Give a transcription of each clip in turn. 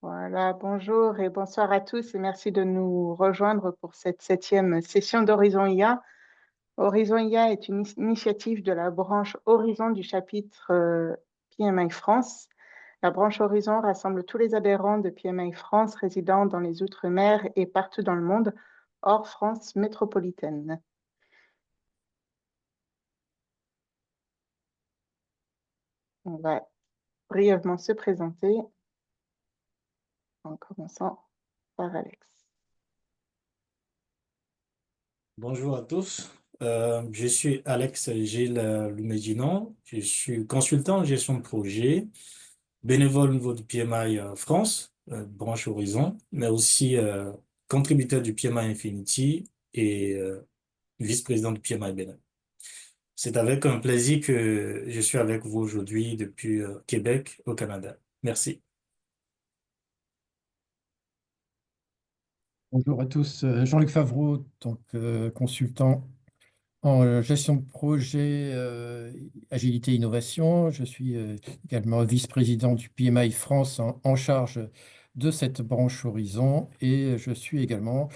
Voilà, bonjour et bonsoir à tous et merci de nous rejoindre pour cette 7e session d'Horizon IA. Horizon IA est une initiative de la branche Horizon du chapitre PMI France. La branche Horizon rassemble tous les adhérents de PMI France résidant dans les Outre-mer et partout dans le monde, hors France métropolitaine. On va brièvement se présenter en commençant par Alex. Bonjour à tous. Je suis Alex Gilles Loumedinon. Je suis consultant en gestion de projet, bénévole au niveau du PMI France, branche Horizon, mais aussi contributeur du PMI Infinity et vice-président du PMI Bénin. C'est avec un plaisir que je suis avec vous aujourd'hui depuis Québec, au Canada. Merci. Bonjour à tous, Jean-Luc Favreau, consultant en gestion de projet, agilité innovation. Je suis également vice-président du PMI France en charge de cette branche Horizon et je suis également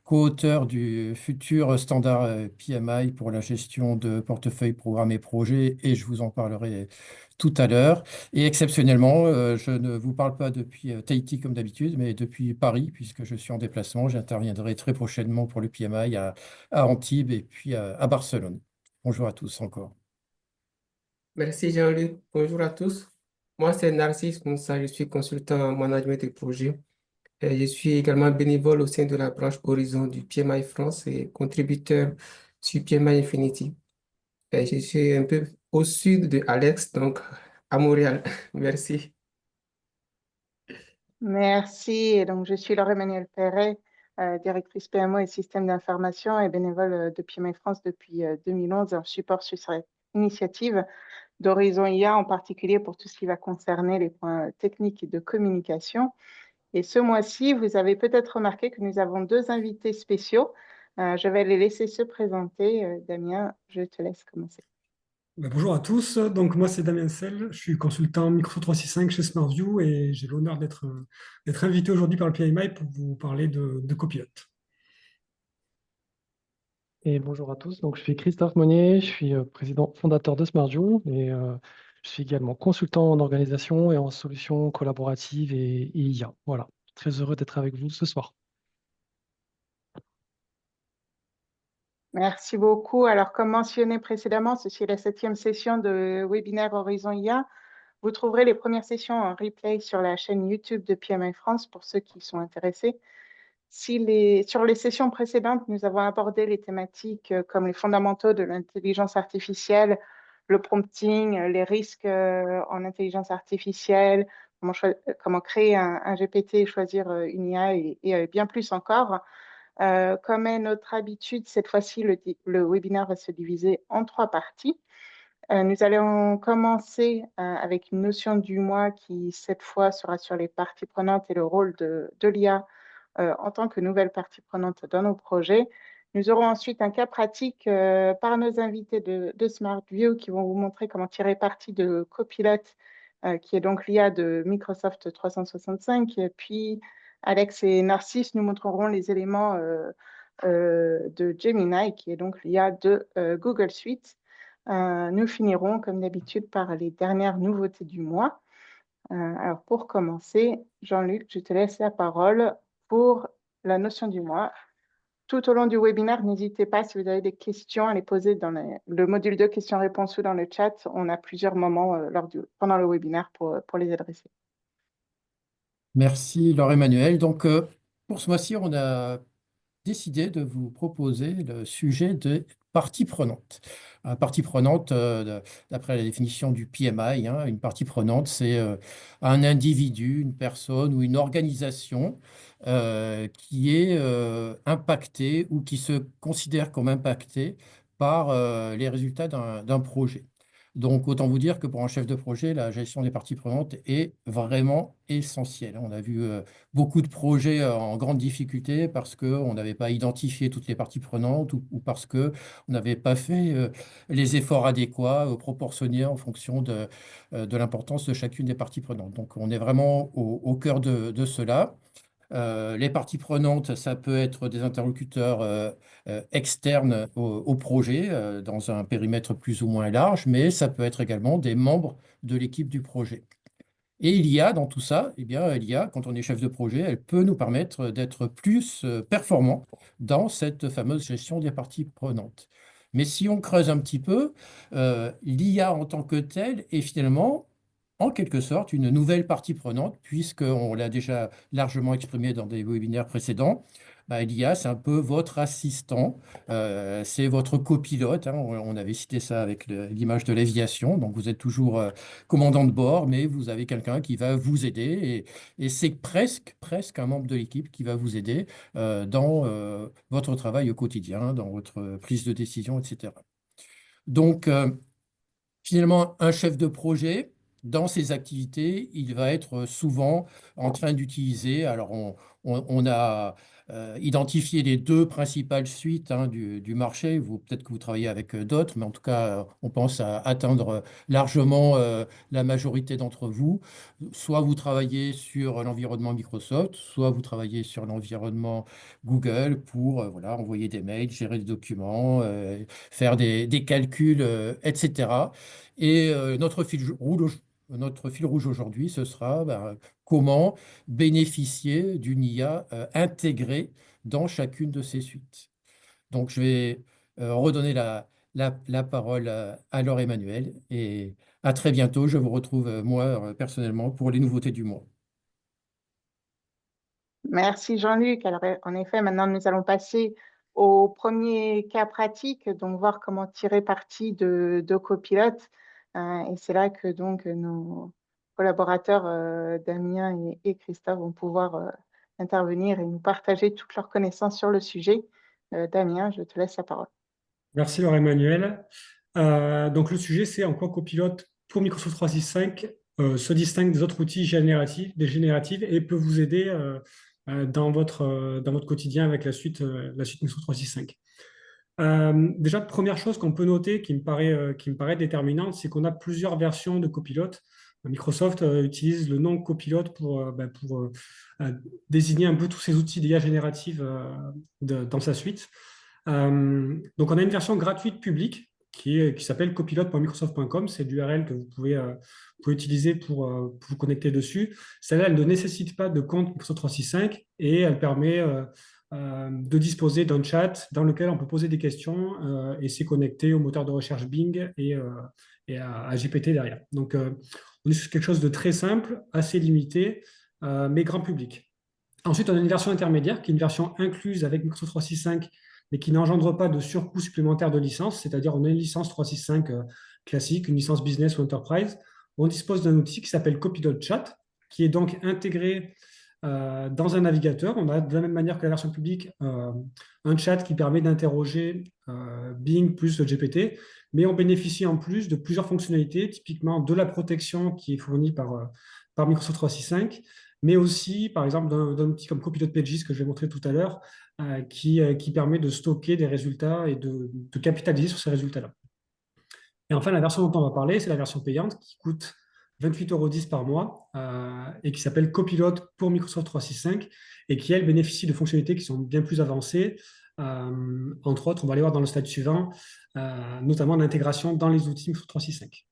co-auteur du futur standard PMI pour la gestion de portefeuille, programmes et projets, et je vous en parlerai tout à l'heure. Et exceptionnellement, je ne vous parle pas depuis Tahiti comme d'habitude, mais depuis Paris, puisque je suis en déplacement. J'interviendrai très prochainement pour le PMI à Antibes et puis à Barcelone. Bonjour à tous encore. Merci Jean-Luc. Bonjour à tous. Moi, c'est Narcisse Moussa. Je suis consultant en management de projet. Et je suis également bénévole au sein de la branche Horizon du PMI France et contributeur sur PMI Infinity. Et je suis un peu au sud de Alex, donc à Montréal. Merci. Merci. Et donc, je suis Laure-Emmanuelle Perret, directrice PMO et système d'information et bénévole de PMI France depuis 2011 en support sur cette initiative d'Horizon IA, en particulier pour tout ce qui va concerner les points techniques et de communication. Et ce mois-ci, vous avez peut-être remarqué que nous avons deux invités spéciaux. Je vais les laisser se présenter. Damien, je te laisse commencer. Bonjour à tous, donc moi c'est Damien Selle, je suis consultant Microsoft 365 chez SmartView et j'ai l'honneur d'être invité aujourd'hui par le PMI pour vous parler de Copilot. Et bonjour à tous, donc je suis Christophe Monnier, je suis président fondateur de SmartView et je suis également consultant en organisation et en solutions collaboratives et IA. Voilà, très heureux d'être avec vous ce soir. Merci beaucoup. Alors, comme mentionné précédemment, ceci est la 7e session de webinaire Horizon IA. Vous trouverez les premières sessions en replay sur la chaîne YouTube de PMI France pour ceux qui sont intéressés. Sur les sessions précédentes, nous avons abordé les thématiques comme les fondamentaux de l'intelligence artificielle, le prompting, les risques en intelligence artificielle, comment créer un GPT, choisir une IA et bien plus encore. Comme est notre habitude, cette fois-ci, le webinaire va se diviser en 3 parties. Nous allons commencer avec une notion du mois qui, cette fois, sera sur les parties prenantes et le rôle de l'IA en tant que nouvelle partie prenante dans nos projets. Nous aurons ensuite un cas pratique par nos invités de SmartView qui vont vous montrer comment tirer parti de Copilot, qui est donc l'IA de Microsoft 365. Et puis, Alex et Narcisse nous montreront les éléments de Gemini, qui est donc l'IA de Google Suite. Nous finirons, comme d'habitude, par les dernières nouveautés du mois. Alors, pour commencer, Jean-Luc, je te laisse la parole pour la notion du mois. Tout au long du webinaire, n'hésitez pas, si vous avez des questions, à les poser dans le module de questions-réponses ou dans le chat. On a plusieurs moments pendant le webinaire pour les adresser. Merci Laure-Emmanuelle. Pour ce mois-ci, on a décidé de vous proposer le sujet de partie prenante. Partie prenante, d'après la définition du PMI, une partie prenante, c'est un individu, une personne ou une organisation qui est impactée ou qui se considère comme impactée par les résultats d'un projet. Donc, autant vous dire que pour un chef de projet, la gestion des parties prenantes est vraiment essentielle. On a vu beaucoup de projets en grande difficulté parce qu'on n'avait pas identifié toutes les parties prenantes ou parce qu'on n'avait pas fait les efforts adéquats, proportionnés en fonction de l'importance de chacune des parties prenantes. Donc, on est vraiment au cœur de cela. Les parties prenantes, ça peut être des interlocuteurs externes au projet dans un périmètre plus ou moins large, mais ça peut être également des membres de l'équipe du projet. Et il y a dans tout ça, eh bien, il y a, quand on est chef de projet, elle peut nous permettre d'être plus performant dans cette fameuse gestion des parties prenantes. Mais si on creuse un petit peu, l'IA en tant que telle est finalement, en quelque sorte, une nouvelle partie prenante, puisqu'on l'a déjà largement exprimé dans des webinaires précédents. Bah, l'IA, c'est un peu votre assistant, c'est votre copilote, hein. On avait cité ça avec l'image de l'aviation. Donc, vous êtes toujours commandant de bord, mais vous avez quelqu'un qui va vous aider et c'est presque un membre de l'équipe qui va vous aider dans votre travail au quotidien, dans votre prise de décision, etc. Donc, finalement, un chef de projet, dans ses activités, il va être souvent en train d'utiliser, alors on a identifié les deux principales suites hein, du marché, peut-être que vous travaillez avec d'autres, mais en tout cas, on pense à atteindre largement la majorité d'entre vous. Soit vous travaillez sur l'environnement Microsoft, soit vous travaillez sur l'environnement Google pour voilà, envoyer des mails, gérer des documents, faire des calculs, etc. Et notre fil rouge aujourd'hui, ce sera comment bénéficier d'une IA intégrée dans chacune de ces suites. Donc, je vais redonner la parole à Laure Emmanuel et à très bientôt. Je vous retrouve, moi, personnellement, pour les nouveautés du mois. Merci Jean-Luc. Alors, en effet, maintenant, nous allons passer au premier cas pratique, donc voir comment tirer parti de Copilot. Et c'est là que donc nos collaborateurs Damien et Christophe vont pouvoir intervenir et nous partager toutes leurs connaissances sur le sujet. Damien, je te laisse la parole. Merci Laure-Emmanuel. Donc le sujet, c'est en quoi Copilot pour Microsoft 365 se distingue des autres outils génératifs et peut vous aider dans votre quotidien avec la suite Microsoft 365. Déjà, première chose qu'on peut noter qui me paraît déterminante, c'est qu'on a plusieurs versions de Copilot. Microsoft utilise le nom Copilot pour désigner un peu tous ces outils d'IA générative dans sa suite. Donc, on a une version gratuite publique qui s'appelle copilot.microsoft.com. C'est l'URL que vous pouvez utiliser pour vous connecter dessus. Celle-là, elle ne nécessite pas de compte Microsoft 365 et elle permet de disposer d'un chat dans lequel on peut poser des questions et c'est connecté au moteur de recherche Bing et à GPT derrière. Donc, on est sur quelque chose de très simple, assez limité, mais grand public. Ensuite, on a une version intermédiaire qui est une version incluse avec Microsoft 365 mais qui n'engendre pas de surcoût supplémentaire de licence, c'est-à-dire on a une licence 365 classique, une licence business ou enterprise. On dispose d'un outil qui s'appelle Copilot Chat, qui est donc intégré dans un navigateur. On a de la même manière que la version publique un chat qui permet d'interroger Bing plus le GPT, mais on bénéficie en plus de plusieurs fonctionnalités, typiquement de la protection qui est fournie par Microsoft 365, mais aussi, par exemple, d'un outil comme Copilot Pages que je vais montrer tout à l'heure, qui permet de stocker des résultats et de capitaliser sur ces résultats-là. Et enfin, la version dont on va parler, c'est la version payante qui coûte 28,10 € par mois et qui s'appelle Copilot pour Microsoft 365 et qui, elle, bénéficie de fonctionnalités qui sont bien plus avancées. Entre autres, on va aller voir dans le slide suivant, notamment l'intégration dans les outils Microsoft 365.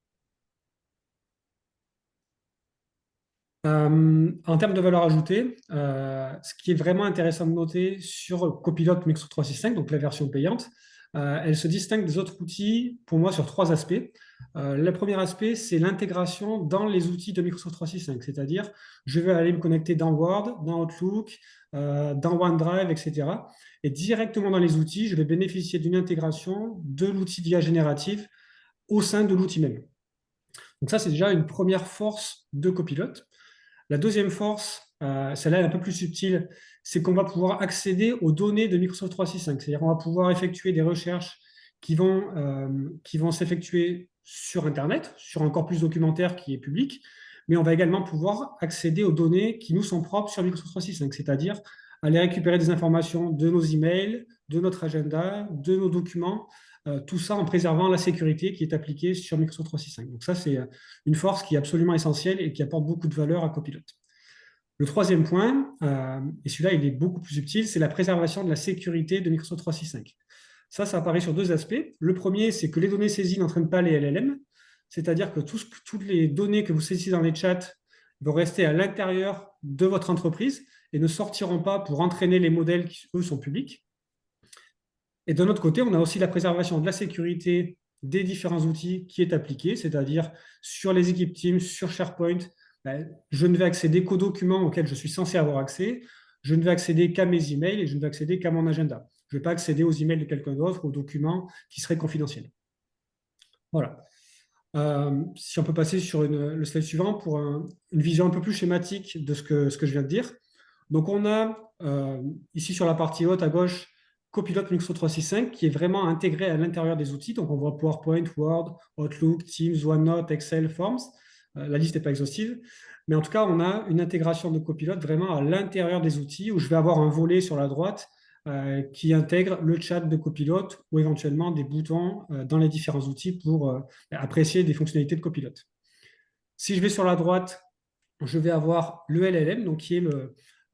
En termes de valeur ajoutée, ce qui est vraiment intéressant de noter sur Copilot Microsoft 365, donc la version payante, elle se distingue des autres outils pour moi sur trois aspects. Le premier aspect, c'est l'intégration dans les outils de Microsoft 365, c'est-à-dire je vais aller me connecter dans Word, dans Outlook, dans OneDrive, etc. Et directement dans les outils, je vais bénéficier d'une intégration de l'outil d'IA générative au sein de l'outil même. Donc ça, c'est déjà une première force de Copilot. La deuxième force, celle-là est un peu plus subtile, c'est qu'on va pouvoir accéder aux données de Microsoft 365. C'est-à-dire qu'on va pouvoir effectuer des recherches qui vont s'effectuer sur Internet, sur un corpus documentaire qui est public, mais on va également pouvoir accéder aux données qui nous sont propres sur Microsoft 365, c'est-à-dire aller récupérer des informations de nos emails, de notre agenda, de nos documents, tout ça en préservant la sécurité qui est appliquée sur Microsoft 365. Donc ça, c'est une force qui est absolument essentielle et qui apporte beaucoup de valeur à Copilot. Le troisième point, et celui-là, il est beaucoup plus subtil, c'est la préservation de la sécurité de Microsoft 365. Ça apparaît sur deux aspects. Le premier, c'est que les données saisies n'entraînent pas les LLM, c'est-à-dire que toutes les données que vous saisissez dans les chats vont rester à l'intérieur de votre entreprise et ne sortiront pas pour entraîner les modèles qui, eux, sont publics. Et d'un autre côté, on a aussi la préservation de la sécurité des différents outils qui est appliquée, c'est-à-dire sur les équipes Teams, sur SharePoint, je ne vais accéder qu'aux documents auxquels je suis censé avoir accès, je ne vais accéder qu'à mes emails et je ne vais accéder qu'à mon agenda. Je ne vais pas accéder aux emails de quelqu'un d'autre, aux documents qui seraient confidentiels. Voilà. Si on peut passer sur le slide suivant pour une vision un peu plus schématique de ce que je viens de dire. Donc, on a ici sur la partie haute à gauche Copilot Microsoft 365 qui est vraiment intégré à l'intérieur des outils. Donc, on voit PowerPoint, Word, Outlook, Teams, OneNote, Excel, Forms. La liste n'est pas exhaustive. Mais en tout cas, on a une intégration de Copilot vraiment à l'intérieur des outils où je vais avoir un volet sur la droite qui intègre le chat de Copilot ou éventuellement des boutons dans les différents outils pour apprécier des fonctionnalités de Copilot. Si je vais sur la droite, je vais avoir le LLM, donc qui est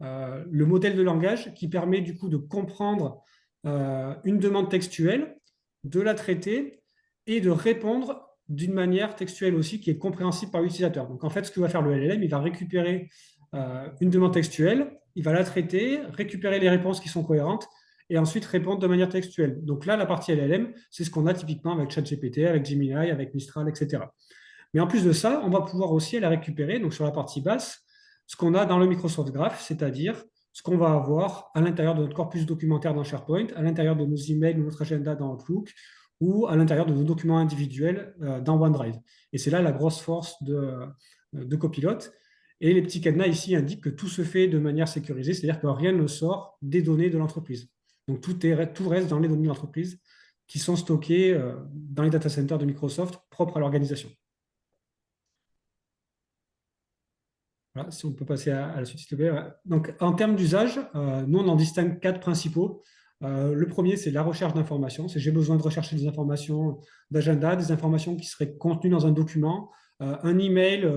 le modèle de langage qui permet du coup de comprendre une demande textuelle, de la traiter et de répondre d'une manière textuelle aussi qui est compréhensible par l'utilisateur. Donc en fait, ce que va faire le LLM, il va récupérer une demande textuelle, il va la traiter, récupérer les réponses qui sont cohérentes et ensuite répondre de manière textuelle. Donc là, la partie LLM, c'est ce qu'on a typiquement avec ChatGPT, avec Gemini, avec Mistral, etc. Mais en plus de ça, on va pouvoir aussi la récupérer, donc sur la partie basse, ce qu'on a dans le Microsoft Graph, c'est-à-dire ce qu'on va avoir à l'intérieur de notre corpus documentaire dans SharePoint, à l'intérieur de nos emails, de notre agenda dans Outlook, ou à l'intérieur de nos documents individuels dans OneDrive. Et c'est là la grosse force de Copilot. Et les petits cadenas ici indiquent que tout se fait de manière sécurisée, c'est-à-dire que rien ne sort des données de l'entreprise. Donc tout reste dans les données de l'entreprise qui sont stockées dans les data centers de Microsoft propres à l'organisation. Voilà, si on peut passer à la suite, s'il te plaît. Donc, en termes d'usage, nous, on en distingue 4 principaux. Le premier, c'est la recherche d'informations. C'est j'ai besoin de rechercher des informations d'agenda, des informations qui seraient contenues dans un document, un email.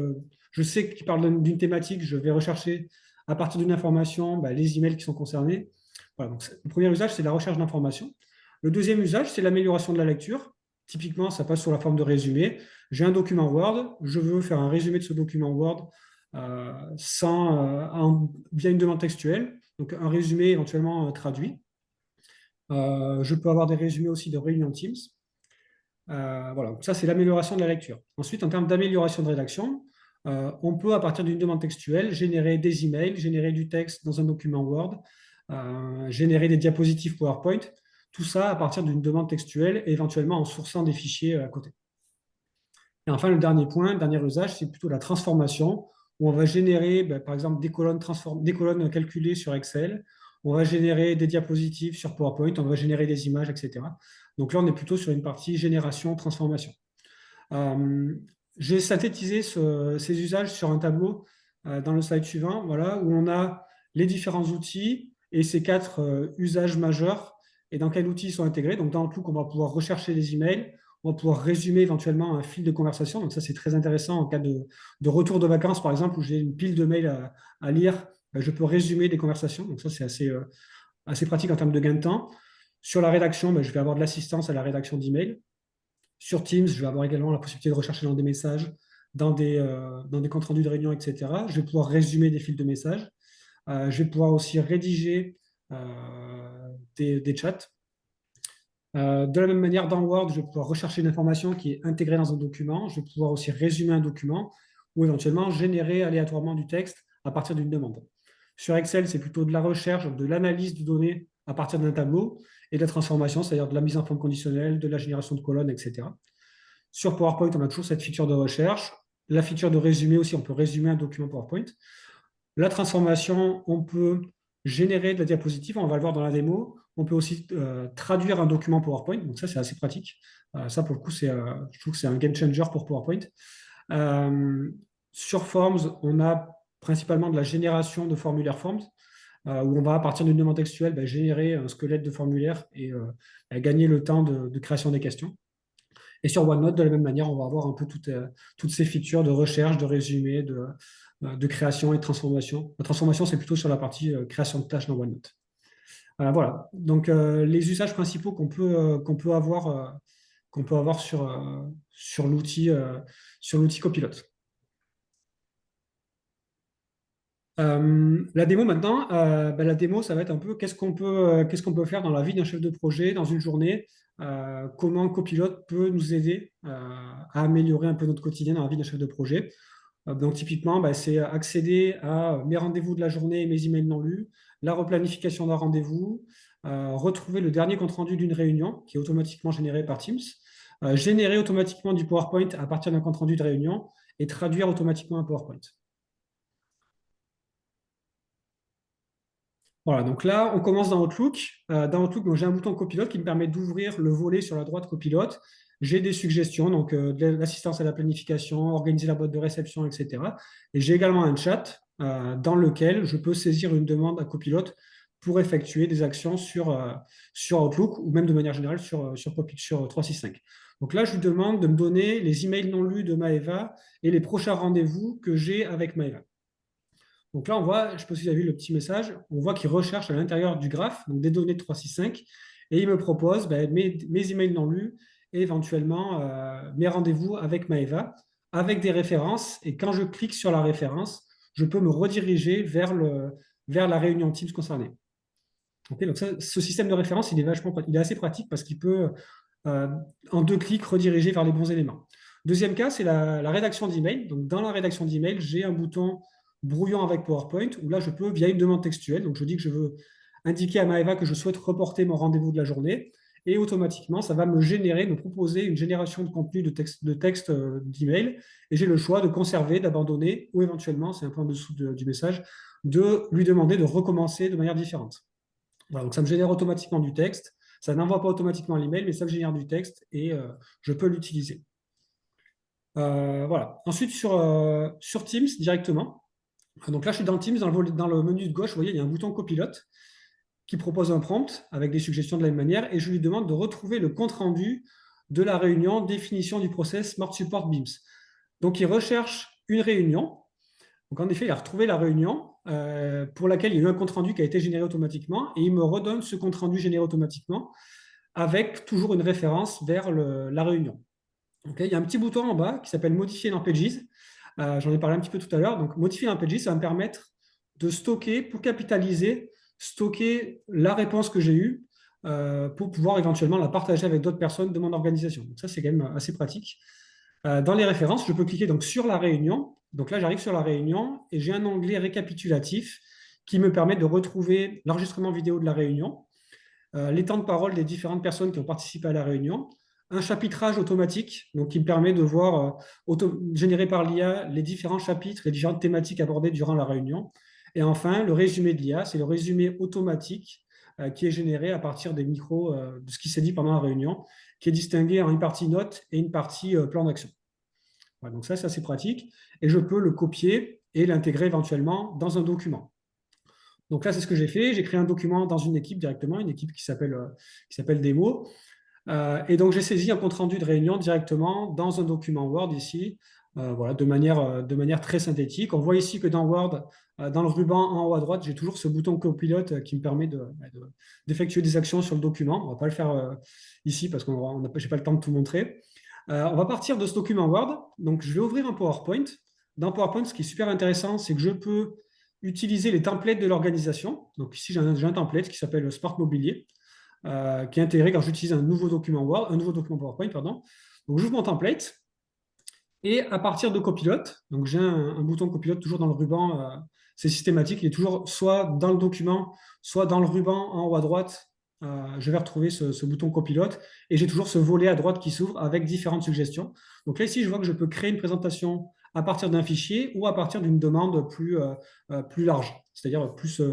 Je sais qu'il parle d'une thématique, je vais rechercher à partir d'une information les emails qui sont concernés. Voilà, donc le premier usage, c'est la recherche d'informations. Le deuxième usage, c'est l'amélioration de la lecture. Typiquement, ça passe sous la forme de résumé. J'ai un document Word, je veux faire un résumé de ce document Word via une demande textuelle, donc un résumé éventuellement traduit. Je peux avoir des résumés aussi de réunions Teams. Voilà, ça c'est l'amélioration de la lecture. Ensuite, en termes d'amélioration de rédaction, on peut, à partir d'une demande textuelle, générer des emails, générer du texte dans un document Word, générer des diapositives PowerPoint, tout ça à partir d'une demande textuelle, et éventuellement en sourçant des fichiers à côté. Et enfin, le dernier point, le dernier usage, c'est plutôt la transformation, où on va générer, par exemple, des colonnes calculées sur Excel, on va générer des diapositives sur PowerPoint, on va générer des images, etc. Donc là, on est plutôt sur une partie génération, transformation. J'ai synthétisé ces usages sur un tableau dans le slide suivant, voilà, où on a les différents outils et ces 4 usages majeurs et dans quels outils ils sont intégrés. Donc dans Outlook, on va pouvoir rechercher les emails, on va pouvoir résumer éventuellement un fil de conversation. Donc ça, c'est très intéressant en cas de retour de vacances, par exemple, où j'ai une pile de mails à lire. Je peux résumer des conversations. Donc ça, c'est assez pratique en termes de gain de temps. Sur la rédaction, je vais avoir de l'assistance à la rédaction d'emails. Sur Teams, je vais avoir également la possibilité de rechercher dans des messages, dans des comptes rendus de réunion, etc. Je vais pouvoir résumer des fils de messages. Je vais pouvoir aussi rédiger des chats. De la même manière, dans Word, je vais pouvoir rechercher une information qui est intégrée dans un document. Je vais pouvoir aussi résumer un document ou éventuellement générer aléatoirement du texte à partir d'une demande. Sur Excel, c'est plutôt de la recherche, de l'analyse de données à partir d'un tableau et de la transformation, c'est-à-dire de la mise en forme conditionnelle, de la génération de colonnes, etc. Sur PowerPoint, on a toujours cette feature de recherche. La feature de résumé aussi, on peut résumer un document PowerPoint. La transformation, on peut générer de la diapositive, on va le voir dans la démo. On peut aussi traduire un document PowerPoint, donc ça c'est assez pratique. Ça pour le coup, je trouve que c'est un game changer pour PowerPoint. Sur Forms, on a principalement de la génération de formulaires Forms, où on va, à partir d'une demande textuelle, générer un squelette de formulaire et gagner le temps de création des questions. Et sur OneNote, de la même manière, on va avoir un peu toutes ces features de recherche, de résumé, de création et de transformation. La transformation, c'est plutôt sur la partie création de tâches dans OneNote. Voilà. Donc, les usages principaux qu'on peut avoir sur l'outil Copilote. La démo maintenant, la démo, ça va être un peu qu'est-ce qu'on peut faire dans la vie d'un chef de projet, dans une journée, comment Copilote peut nous aider à améliorer un peu notre quotidien dans la vie d'un chef de projet. Donc typiquement, c'est accéder à mes rendez-vous de la journée et mes emails non lus, la replanification d'un rendez-vous, retrouver le dernier compte-rendu d'une réunion qui est automatiquement généré par Teams, générer automatiquement du PowerPoint à partir d'un compte-rendu de réunion et traduire automatiquement un PowerPoint. Voilà, donc là, on commence dans Outlook. Dans Outlook, j'ai un bouton Copilote qui me permet d'ouvrir le volet sur la droite Copilote. J'ai des suggestions, donc de l'assistance à la planification, organiser la boîte de réception, etc. Et j'ai également un chat dans lequel je peux saisir une demande à Copilote pour effectuer des actions sur Outlook ou même de manière générale sur 365. Donc là, je lui demande de me donner les emails non lus de Maëva et les prochains rendez-vous que j'ai avec Maëva. Donc là, on voit, je ne sais pas si vous avez vu le petit message, on voit qu'il recherche à l'intérieur du graphe donc des données de 365 et il me propose mes emails non lus et éventuellement mes rendez-vous avec Maëva avec des références. Et quand je clique sur la référence, je peux me rediriger vers la réunion Teams concernée. Okay, donc ce système de référence, il est assez pratique parce qu'il peut, en 2 clics, rediriger vers les bons éléments. Deuxième cas, c'est la rédaction d'email. Donc, dans la rédaction d'email, j'ai un bouton brouillon avec PowerPoint, où là, je peux, via une demande textuelle, donc je dis que je veux indiquer à Maëva que je souhaite reporter mon rendez-vous de la journée, et automatiquement, ça va me proposer une génération de contenu de texte d'email, et j'ai le choix de conserver, d'abandonner, ou éventuellement, c'est un peu en dessous du message, de lui demander de recommencer de manière différente. Voilà, donc ça me génère automatiquement du texte, ça n'envoie pas automatiquement l'email, mais ça me génère du texte, et je peux l'utiliser. Voilà. Ensuite, sur Teams, directement, donc là, je suis dans Teams, dans le menu de gauche, vous voyez, il y a un bouton copilote qui propose un prompt avec des suggestions de la même manière et je lui demande de retrouver le compte-rendu de la réunion définition du process Smart Support Beams. Donc, il recherche une réunion. Donc, en effet, il a retrouvé la réunion pour laquelle il y a eu un compte-rendu qui a été généré automatiquement et il me redonne ce compte-rendu généré automatiquement avec toujours une référence vers la réunion. Okay, il y a un petit bouton en bas qui s'appelle Modifier dans Pages. J'en ai parlé un petit peu tout à l'heure. Donc, Modifier dans Pages, ça va me permettre de stocker, pour capitaliser, stocker la réponse que j'ai eue pour pouvoir éventuellement la partager avec d'autres personnes de mon organisation. Donc, ça, c'est quand même assez pratique. Dans les références, je peux cliquer donc, sur la réunion. Donc là, j'arrive sur la réunion et j'ai un onglet récapitulatif qui me permet de retrouver l'enregistrement vidéo de la réunion, les temps de parole des différentes personnes qui ont participé à la réunion, un chapitrage automatique donc qui me permet de voir, généré par l'IA, les différents chapitres, les différentes thématiques abordées durant la réunion. Et enfin, le résumé de l'IA, c'est le résumé automatique qui est généré à partir des micros de ce qui s'est dit pendant la réunion, qui est distingué en une partie notes et une partie plan d'action. Voilà, donc ça, c'est assez pratique. Et je peux le copier et l'intégrer éventuellement dans un document. Donc là, c'est ce que j'ai fait. J'ai créé un document dans une équipe directement, une équipe qui s'appelle Démo. Et donc, j'ai saisi un compte-rendu de réunion directement dans un document Word ici, voilà, de manière très synthétique. On voit ici que dans Word, dans le ruban en haut à droite, j'ai toujours ce bouton copilote qui me permet d'effectuer des actions sur le document. On ne va pas le faire ici parce que je n'ai pas le temps de tout montrer. On va partir de ce document Word. Donc, je vais ouvrir un PowerPoint. Dans PowerPoint, ce qui est super intéressant, c'est que je peux utiliser les templates de l'organisation. Donc, ici, j'ai un template qui s'appelle Smart Mobilier. Qui est intégré quand j'utilise un nouveau document Word, un nouveau document PowerPoint, pardon. Donc, j'ouvre mon template et à partir de copilote, donc j'ai un bouton copilote toujours dans le ruban, c'est systématique, il est toujours soit dans le document, soit dans le ruban en haut à droite, je vais retrouver ce bouton copilote et j'ai toujours ce volet à droite qui s'ouvre avec différentes suggestions. Donc là, ici, je vois que je peux créer une présentation à partir d'un fichier ou à partir d'une demande plus large, c'est-à-dire plus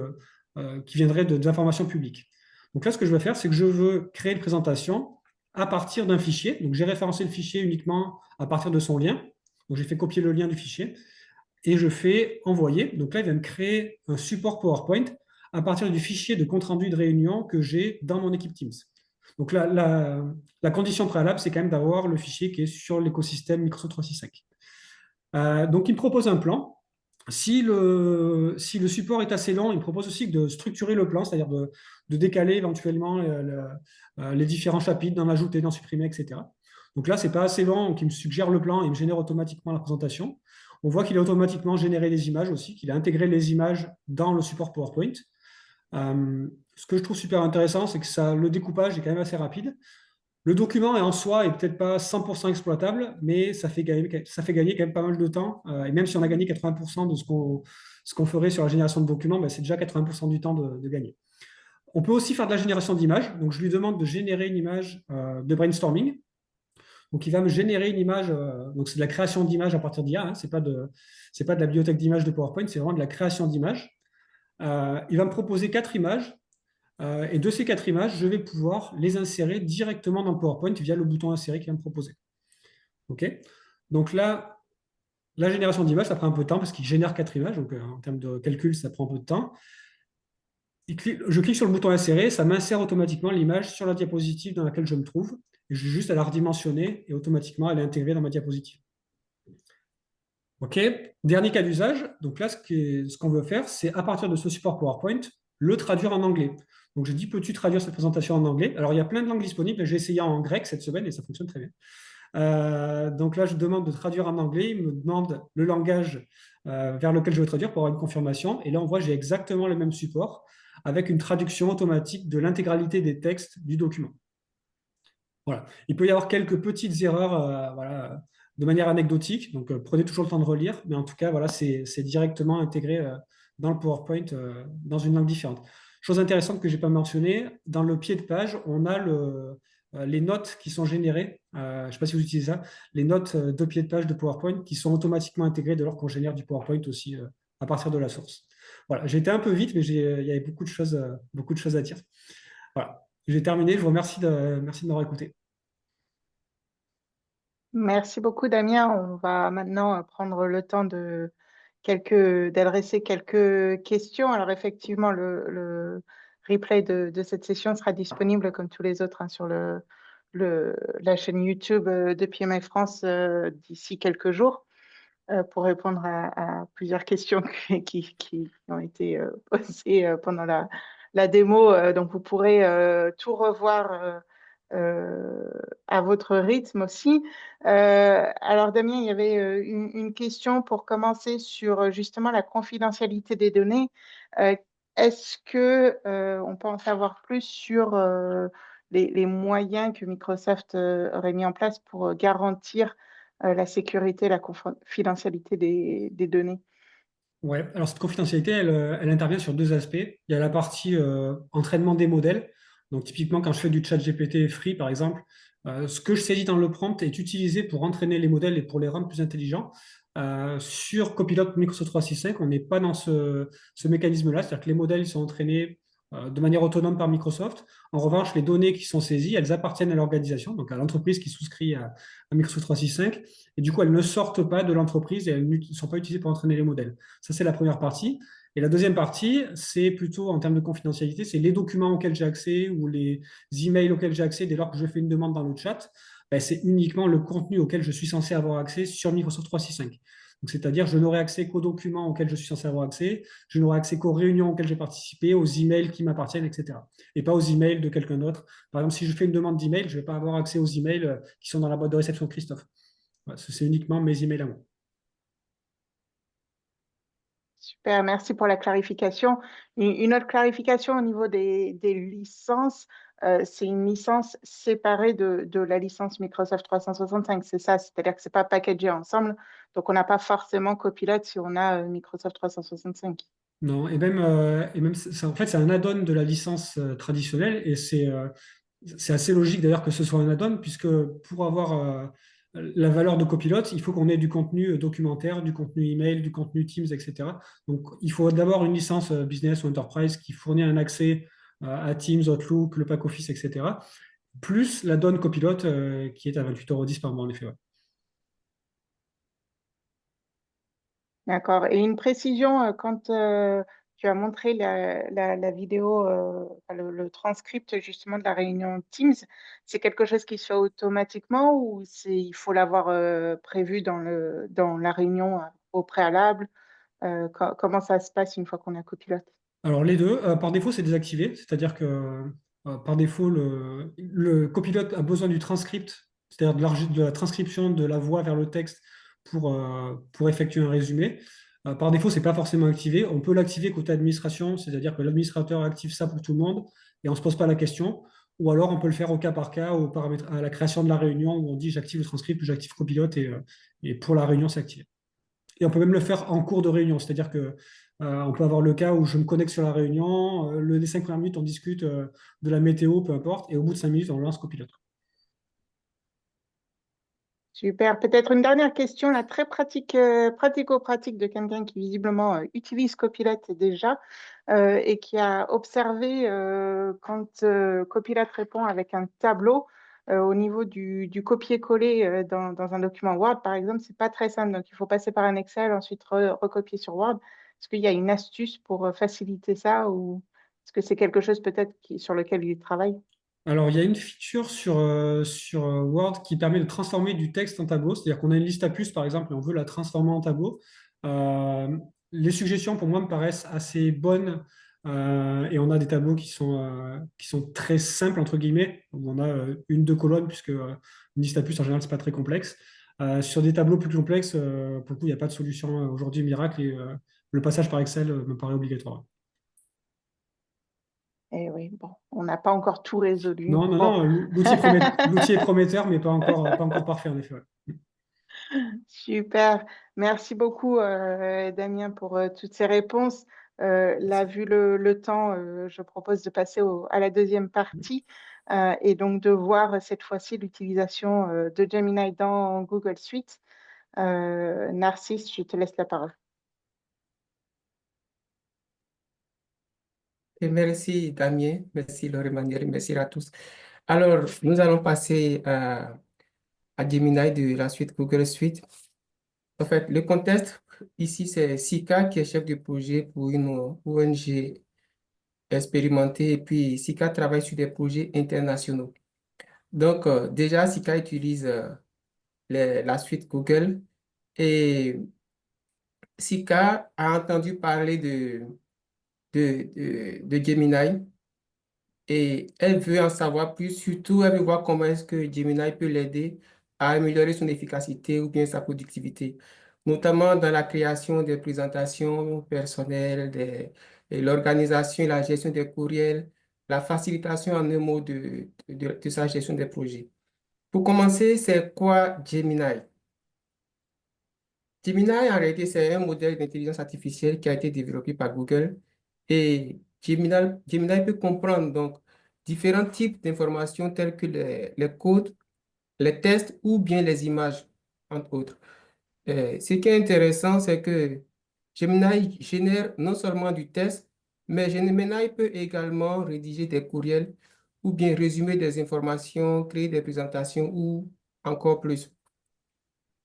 qui viendraient d'informations publiques. Donc là, ce que je veux faire, c'est que je veux créer une présentation à partir d'un fichier. Donc j'ai référencé le fichier uniquement à partir de son lien. Donc j'ai fait copier le lien du fichier et je fais envoyer. Donc là, il va me créer un support PowerPoint à partir du fichier de compte-rendu de réunion que j'ai dans mon équipe Teams. Donc la condition préalable, c'est quand même d'avoir le fichier qui est sur l'écosystème Microsoft 365. Donc il me propose un plan. Si le support est assez long, il me propose aussi de structurer le plan, c'est-à-dire de décaler éventuellement les différents chapitres, d'en ajouter, d'en supprimer, etc. Donc là, ce n'est pas assez long, donc il me suggère le plan et il me génère automatiquement la présentation. On voit qu'il a automatiquement généré les images aussi, qu'il a intégré les images dans le support PowerPoint. Ce que je trouve super intéressant, c'est que le découpage est quand même assez rapide. Le document en soi est peut-être pas 100% exploitable, mais ça fait gagner quand même pas mal de temps. Et même si on a gagné 80% de ce qu'on ferait sur la génération de documents, ben, c'est déjà 80% du temps de gagner. On peut aussi faire de la génération d'images. Donc, je lui demande de générer une image de brainstorming. Donc, il va me générer une image. Donc, c'est de la création d'images à partir d'IA. Hein, ce n'est pas de la bibliothèque d'images de PowerPoint, c'est vraiment de la création d'images. Il va me proposer 4 images. Et de ces 4 images, je vais pouvoir les insérer directement dans PowerPoint via le bouton insérer qu'il va me proposer. OK. Donc là, la génération d'images, ça prend un peu de temps parce qu'il génère 4 images. Donc en termes de calcul, ça prend un peu de temps. Je clique sur le bouton insérer, ça m'insère automatiquement l'image sur la diapositive dans laquelle je me trouve. Et j'ai juste à la redimensionner et automatiquement, elle est intégrée dans ma diapositive. OK. Dernier cas d'usage. Donc là, ce qu'on veut faire, c'est à partir de ce support PowerPoint, le traduire en anglais. Donc, je dis, peux-tu traduire cette présentation en anglais? Alors, il y a plein de langues disponibles. J'ai essayé en grec cette semaine et ça fonctionne très bien. Donc là, je demande de traduire en anglais. Il me demande le langage vers lequel je veux traduire pour avoir une confirmation. Et là, on voit que j'ai exactement le même support avec une traduction automatique de l'intégralité des textes du document. Voilà. Il peut y avoir quelques petites erreurs voilà, de manière anecdotique. Donc, prenez toujours le temps de relire. Mais en tout cas, voilà, c'est directement intégré dans le PowerPoint dans une langue différente. Chose intéressante que je n'ai pas mentionnée, dans le pied de page, on a les notes qui sont générées. Je ne sais pas si vous utilisez ça, les notes de pied de page de PowerPoint qui sont automatiquement intégrées dès lors qu'on génère du PowerPoint aussi à partir de la source. Voilà, j'ai été un peu vite, mais il y avait beaucoup de choses à dire. Voilà, j'ai terminé. Je vous remercie merci de m'avoir écouté. Merci beaucoup, Damien. On va maintenant prendre le temps d'adresser quelques questions. Alors, effectivement, le replay de cette session sera disponible, comme tous les autres, hein, sur la chaîne YouTube de PMI France d'ici quelques jours pour répondre à plusieurs questions qui ont été posées pendant la démo. Donc, vous pourrez tout revoir à votre rythme aussi. Alors, Damien, il y avait une question pour commencer sur justement la confidentialité des données. Est-ce que on peut en savoir plus sur les moyens que Microsoft aurait mis en place pour garantir la sécurité, la confidentialité des données? Ouais, alors cette confidentialité, elle intervient sur 2 aspects. Il y a la partie entraînement des modèles. Donc typiquement, quand je fais du chat GPT free, par exemple, ce que je saisis dans le prompt est utilisé pour entraîner les modèles et pour les rendre plus intelligents. Sur Copilot Microsoft 365, on n'est pas dans ce mécanisme-là, c'est-à-dire que les modèles ils sont entraînés de manière autonome par Microsoft. En revanche, les données qui sont saisies, elles appartiennent à l'organisation, donc à l'entreprise qui souscrit à Microsoft 365. Et du coup, elles ne sortent pas de l'entreprise et elles ne sont pas utilisées pour entraîner les modèles. Ça, c'est la première partie. Et la deuxième partie, c'est plutôt en termes de confidentialité, c'est les documents auxquels j'ai accès ou les emails auxquels j'ai accès dès lors que je fais une demande dans le chat. Ben, c'est uniquement le contenu auquel je suis censé avoir accès sur Microsoft 365. Donc, c'est-à-dire, je n'aurai accès qu'aux documents auxquels je suis censé avoir accès, je n'aurai accès qu'aux réunions auxquelles j'ai participé, aux emails qui m'appartiennent, etc. Et pas aux emails de quelqu'un d'autre. Par exemple, si je fais une demande d'email, je ne vais pas avoir accès aux emails qui sont dans la boîte de réception de Christophe. Voilà, c'est uniquement mes emails à moi. Super, merci pour la clarification. Une autre clarification au niveau des licences, c'est une licence séparée de la licence Microsoft 365, c'est ça, c'est-à-dire que ce n'est pas packagé ensemble, donc on n'a pas forcément Copilot si on a Microsoft 365. Non, et même en fait, c'est un add-on de la licence traditionnelle et c'est assez logique d'ailleurs que ce soit un add-on puisque pour avoir la valeur de copilote, il faut qu'on ait du contenu documentaire, du contenu email, du contenu Teams, etc. Donc, il faut d'abord une licence business ou enterprise qui fournit un accès à Teams, Outlook, le pack Office, etc. Plus la donne copilote qui est à 28,10 € par mois, en effet. Ouais. D'accord. Et une précision, quand tu as montré la vidéo, le transcript justement de la réunion Teams, c'est quelque chose qui se fait automatiquement ou il faut l'avoir prévu dans la réunion au préalable? Comment ça se passe une fois qu'on a copilote? Alors, les deux, par défaut, c'est désactivé, c'est-à-dire que par défaut, le copilote a besoin du transcript, c'est-à-dire de la transcription de la voix vers le texte pour effectuer un résumé. Par défaut, ce n'est pas forcément activé. On peut l'activer côté administration, c'est-à-dire que l'administrateur active ça pour tout le monde et on ne se pose pas la question. Ou alors, on peut le faire au cas par cas, à la création de la réunion où on dit j'active le transcript ou j'active copilote et pour la réunion, c'est activé. Et on peut même le faire en cours de réunion, c'est-à-dire que on peut avoir le cas où je me connecte sur la réunion, les 5 premières minutes, on discute de la météo, peu importe, et au bout de 5 minutes, on lance copilote. Super. Peut-être une dernière question, là, très pratique, pratico-pratique de quelqu'un qui visiblement utilise Copilot déjà et qui a observé quand Copilot répond avec un tableau au niveau du copier-coller dans un document Word, par exemple, c'est pas très simple. Donc, il faut passer par un Excel, ensuite recopier sur Word. Est-ce qu'il y a une astuce pour faciliter ça ou est-ce que c'est quelque chose peut-être sur lequel il travaille? Alors, il y a une feature sur Word qui permet de transformer du texte en tableau, c'est-à-dire qu'on a une liste à puces, par exemple, et on veut la transformer en tableau. Les suggestions, pour moi, me paraissent assez bonnes, et on a des tableaux qui sont très simples, entre guillemets. On a une, deux colonnes, puisque une liste à puces, en général, c'est pas très complexe. Sur des tableaux plus complexes, pour le coup, il n'y a pas de solution aujourd'hui miracle, et le passage par Excel me paraît obligatoire. Eh oui, bon, on n'a pas encore tout résolu. Non, non, Bon. non, l'outil est prometteur, mais pas encore parfait, en effet. Ouais. Super. Merci beaucoup, Damien, pour toutes ces réponses. Là, vu le temps, je propose de passer à la deuxième partie et donc de voir cette fois-ci l'utilisation de Gemini dans Google Suite. Narcisse, je te laisse la parole. Et merci Damien, merci Laure Emmanuel, merci à tous. Alors, nous allons passer à Gemini de la suite Google Suite. En fait, le contexte ici, c'est Sika qui est chef de projet pour une ONG expérimentée et puis Sika travaille sur des projets internationaux. Donc, déjà, Sika utilise la suite Google et Sika a entendu parler de Gemini et elle veut en savoir plus. Surtout, elle veut voir comment est-ce que Gemini peut l'aider à améliorer son efficacité ou bien sa productivité, notamment dans la création des présentations personnelles, et l'organisation et la gestion des courriels, la facilitation en un mot de sa gestion des projets. Pour commencer, c'est quoi Gemini? Gemini, en réalité, c'est un modèle d'intelligence artificielle qui a été développé par Google. Et Gemini peut comprendre donc différents types d'informations telles que les codes, les tests ou bien les images, entre autres. Ce qui est intéressant, c'est que Gemini génère non seulement du test, mais Gemini peut également rédiger des courriels ou bien résumer des informations, créer des présentations ou encore plus.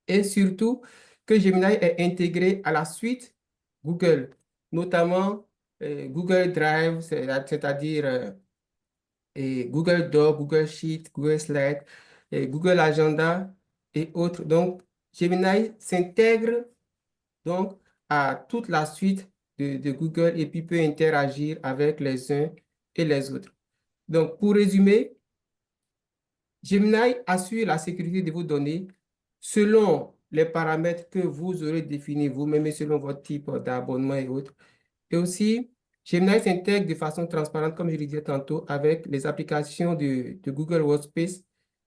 Et surtout que Gemini est intégré à la suite Google, notamment Google Drive, c'est-à-dire Google Doc, Google Sheet, Google Slide, Google Agenda et autres. Donc, Gemini s'intègre donc à toute la suite de Google et puis peut interagir avec les uns et les autres. Donc, pour résumer, Gemini assure la sécurité de vos données selon les paramètres que vous aurez définis vous-même et selon votre type d'abonnement et autres. Et aussi, Gemini s'intègre de façon transparente, comme je le disais tantôt, avec les applications de Google Workspace.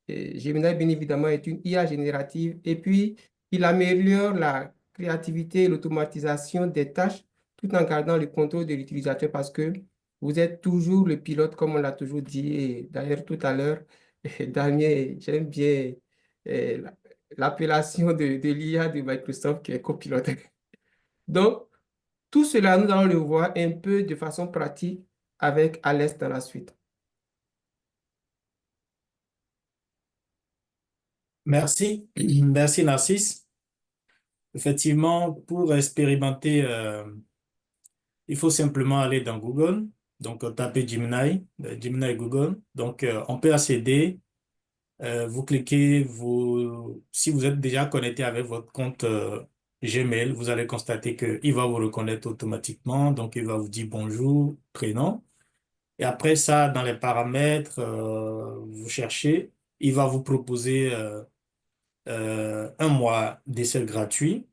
Et Gemini, bien évidemment, est une IA générative et puis il améliore la créativité et l'automatisation des tâches tout en gardant le contrôle de l'utilisateur parce que vous êtes toujours le pilote, comme on l'a toujours dit. Et d'ailleurs, tout à l'heure, Damien, j'aime bien l'appellation de l'IA de Microsoft qui est Copilot. Donc, tout cela, nous allons le voir un peu de façon pratique avec Alès dans la suite. Merci. Merci Narcisse. Effectivement, pour expérimenter, il faut simplement aller dans Google, donc taper Gemini, Gemini Google. Donc, on peut accéder. Vous cliquez, si vous êtes déjà connecté avec votre compte Gmail, vous allez constater qu'il va vous reconnaître automatiquement. Donc, il va vous dire bonjour, prénom. Et après ça, dans les paramètres, vous cherchez, il va vous proposer un mois d'essai gratuit.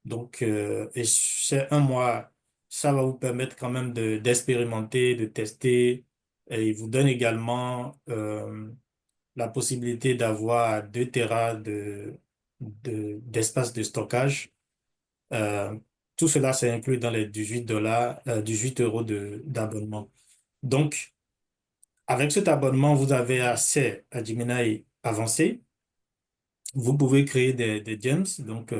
Donc, et c'est un mois, ça va vous permettre quand même d'expérimenter, de tester. Et il vous donne également la possibilité d'avoir 2 Tera d'espace de stockage. Euh, Tout cela, c'est inclus dans les 18 $, 18 euros d'abonnement. Donc, avec cet abonnement, vous avez accès à Gemini avancé. Vous pouvez créer des gems, donc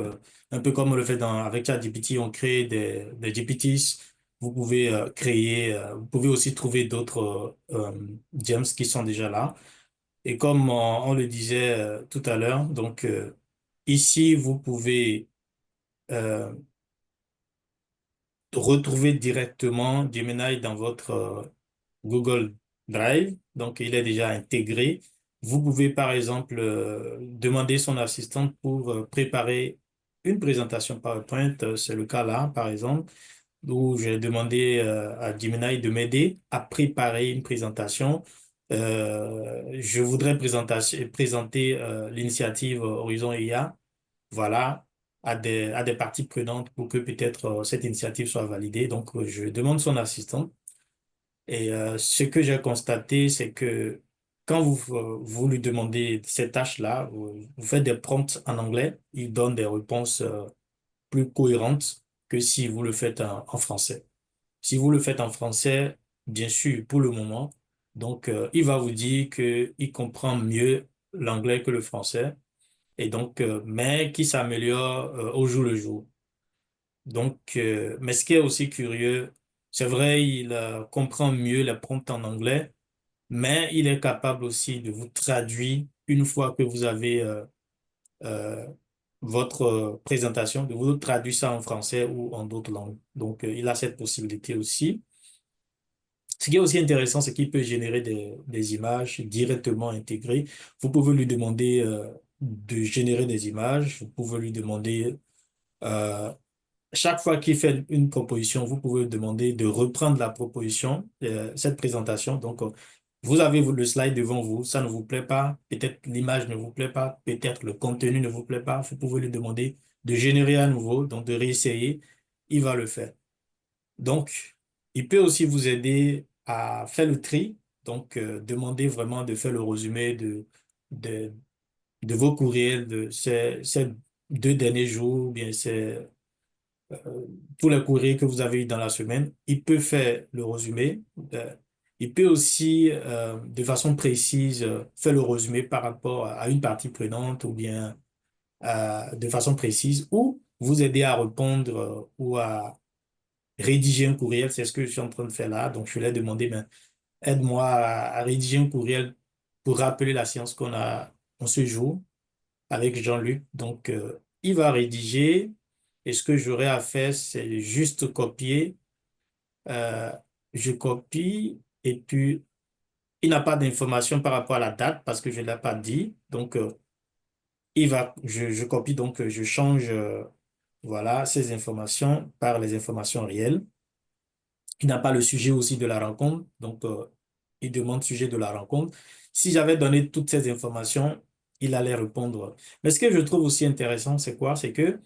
un peu comme on le fait avec ChatGPT, on crée des GPTs. Vous pouvez vous pouvez aussi trouver d'autres gems qui sont déjà là. Et comme on le disait tout à l'heure, donc ici, vous pouvez euh, retrouver directement Gemini dans votre Google Drive. Donc, il est déjà intégré. Vous pouvez, par exemple, demander son assistante pour préparer une présentation PowerPoint. C'est le cas là, par exemple, où j'ai demandé à Gemini de m'aider à préparer une présentation. Je voudrais présenter l'initiative Horizon IA, voilà, à des parties prenantes pour que peut-être cette initiative soit validée. Donc, je demande son assistante. Et ce que j'ai constaté, c'est que quand vous lui demandez ces tâches-là, vous faites des prompts en anglais, il donne des réponses plus cohérentes que si vous le faites en français. Si vous le faites en français, bien sûr, pour le moment, donc il va vous dire qu'il comprend mieux l'anglais que le français, et donc, mais qui s'améliore au jour le jour. Donc, mais ce qui est aussi curieux, c'est vrai, il comprend mieux les prompts en anglais, mais il est capable aussi de vous traduire une fois que vous avez euh, votre présentation, de vous traduire ça en français ou en d'autres langues. Donc, il a cette possibilité aussi. Ce qui est aussi intéressant, c'est qu'il peut générer des images directement intégrées. Vous pouvez lui demander de générer des images. Vous pouvez lui demander, euh, chaque fois qu'il fait une proposition, vous pouvez lui demander de reprendre la proposition, cette présentation. Donc, vous avez le slide devant vous, ça ne vous plaît pas, peut-être l'image ne vous plaît pas, peut-être le contenu ne vous plaît pas. Vous pouvez lui demander de générer à nouveau, donc de réessayer. Il va le faire. Donc, il peut aussi vous aider à faire le tri. Donc, demander vraiment de faire le résumé de, de vos courriels de ces 2 derniers jours, ou bien tous les courriers que vous avez eu dans la semaine. Il peut faire le résumé. Il peut aussi, de façon précise, faire le résumé par rapport à une partie prenante ou bien de façon précise ou vous aider à répondre ou à rédiger un courriel, c'est ce que je suis en train de faire là. Donc, je lui ai demandé, ben, aide-moi à rédiger un courriel pour rappeler la séance qu'on a en ce jour avec Jean-Luc. Donc, il va rédiger et ce que j'aurai à faire, c'est juste copier. Euh, je copie et puis il n'a pas d'information par rapport à la date parce que je ne l'ai pas dit. Donc, je copie, donc je change voilà, ces informations par les informations réelles. Il n'a pas le sujet aussi de la rencontre, donc il demande sujet de la rencontre. Si j'avais donné toutes ces informations, il allait répondre. Mais ce que je trouve aussi intéressant, c'est quoi? C'est que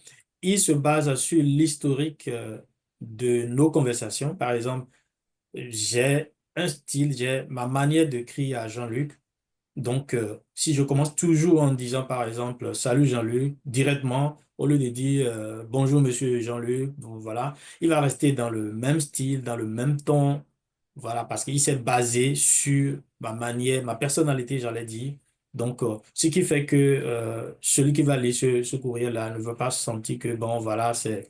il se base sur l'historique de nos conversations. Par exemple, j'ai un style, j'ai ma manière de crier à Jean-Luc. Donc, si je commence toujours en disant, par exemple, salut Jean-Luc, directement, au lieu de dire bonjour Monsieur Jean-Luc, bon, voilà, il va rester dans le même style, dans le même ton, voilà, parce qu'il s'est basé sur ma manière, ma personnalité, j'allais dire, Donc, ce qui fait que celui qui va lire ce courriel-là ne veut pas se sentir que, bon, voilà, c'est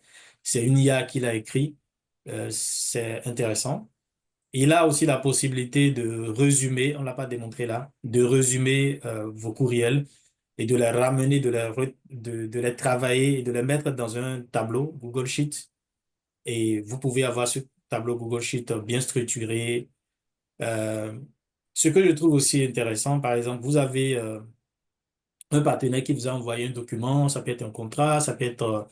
une IA qui l'a écrit. C'est intéressant. Il a aussi la possibilité de résumer, on ne l'a pas démontré là, de résumer vos courriels et de les ramener, de les travailler et de les mettre dans un tableau Google Sheet. Et vous pouvez avoir ce tableau Google Sheet bien structuré. Euh, Ce que je trouve aussi intéressant, par exemple, vous avez un partenaire qui vous a envoyé un document, ça peut être un contrat, ça peut être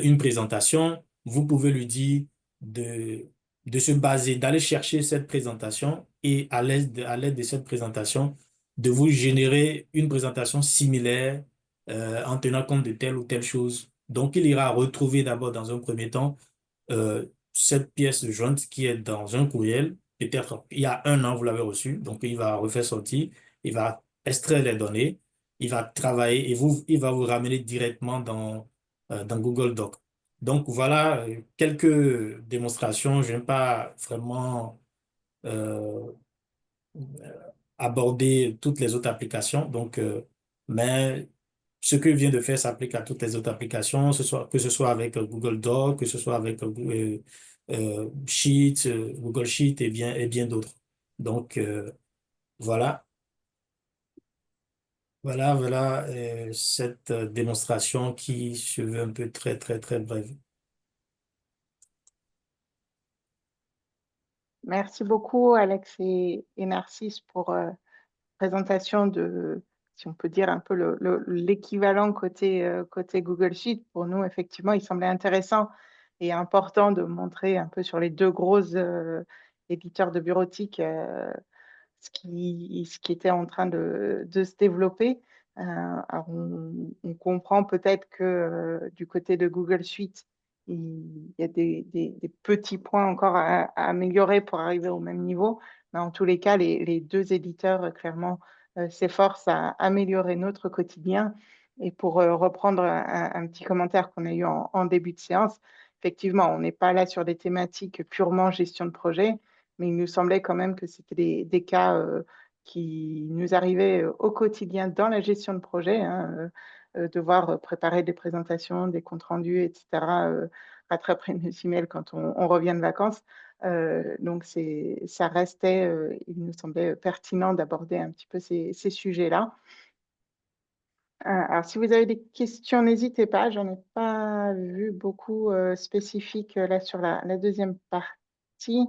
une présentation. Vous pouvez lui dire de, de se baser, d'aller chercher cette présentation et à l'aide de cette présentation, de vous générer une présentation similaire en tenant compte de telle ou telle chose. Donc, il ira retrouver d'abord dans un premier temps cette pièce jointe qui est dans un courriel. Peut-être il y a un an, vous l'avez reçu, donc il va refaire sortir, il va extraire les données, il va travailler et il va vous ramener directement dans Google Doc. Donc voilà quelques démonstrations. Je n'ai pas vraiment euh, aborder toutes les autres applications. Donc, mais ce que je viens de faire s'applique à toutes les autres applications, que ce soit avec Google Doc, que ce soit avec Sheets, Google Sheet et bien d'autres. Donc, voilà, voilà cette démonstration qui se veut un peu très, très, très brève. Merci beaucoup, Alex et Narcisse, pour présentation de, si on peut dire, un peu l'équivalent côté Google Sheet. Pour nous, effectivement, il semblait intéressant et important de montrer un peu sur les deux grosses éditeurs de bureautique ce qui était en train de se développer. Alors on comprend peut-être que du côté de Google Suite, il y a des petits points encore à améliorer pour arriver au même niveau. Mais en tous les cas, les deux éditeurs, clairement, s'efforcent à améliorer notre quotidien. Et pour reprendre un petit commentaire qu'on a eu en début de séance, effectivement, on n'est pas là sur des thématiques purement gestion de projet, mais il nous semblait quand même que c'était des cas qui nous arrivaient au quotidien dans la gestion de projet, hein, devoir préparer des présentations, des comptes rendus, etc., rattraper nos emails quand on revient de vacances. Donc, ça restait, il nous semblait pertinent d'aborder un petit peu ces sujets-là. Alors, si vous avez des questions, n'hésitez pas. J'en ai pas vu beaucoup spécifiques là sur la deuxième partie.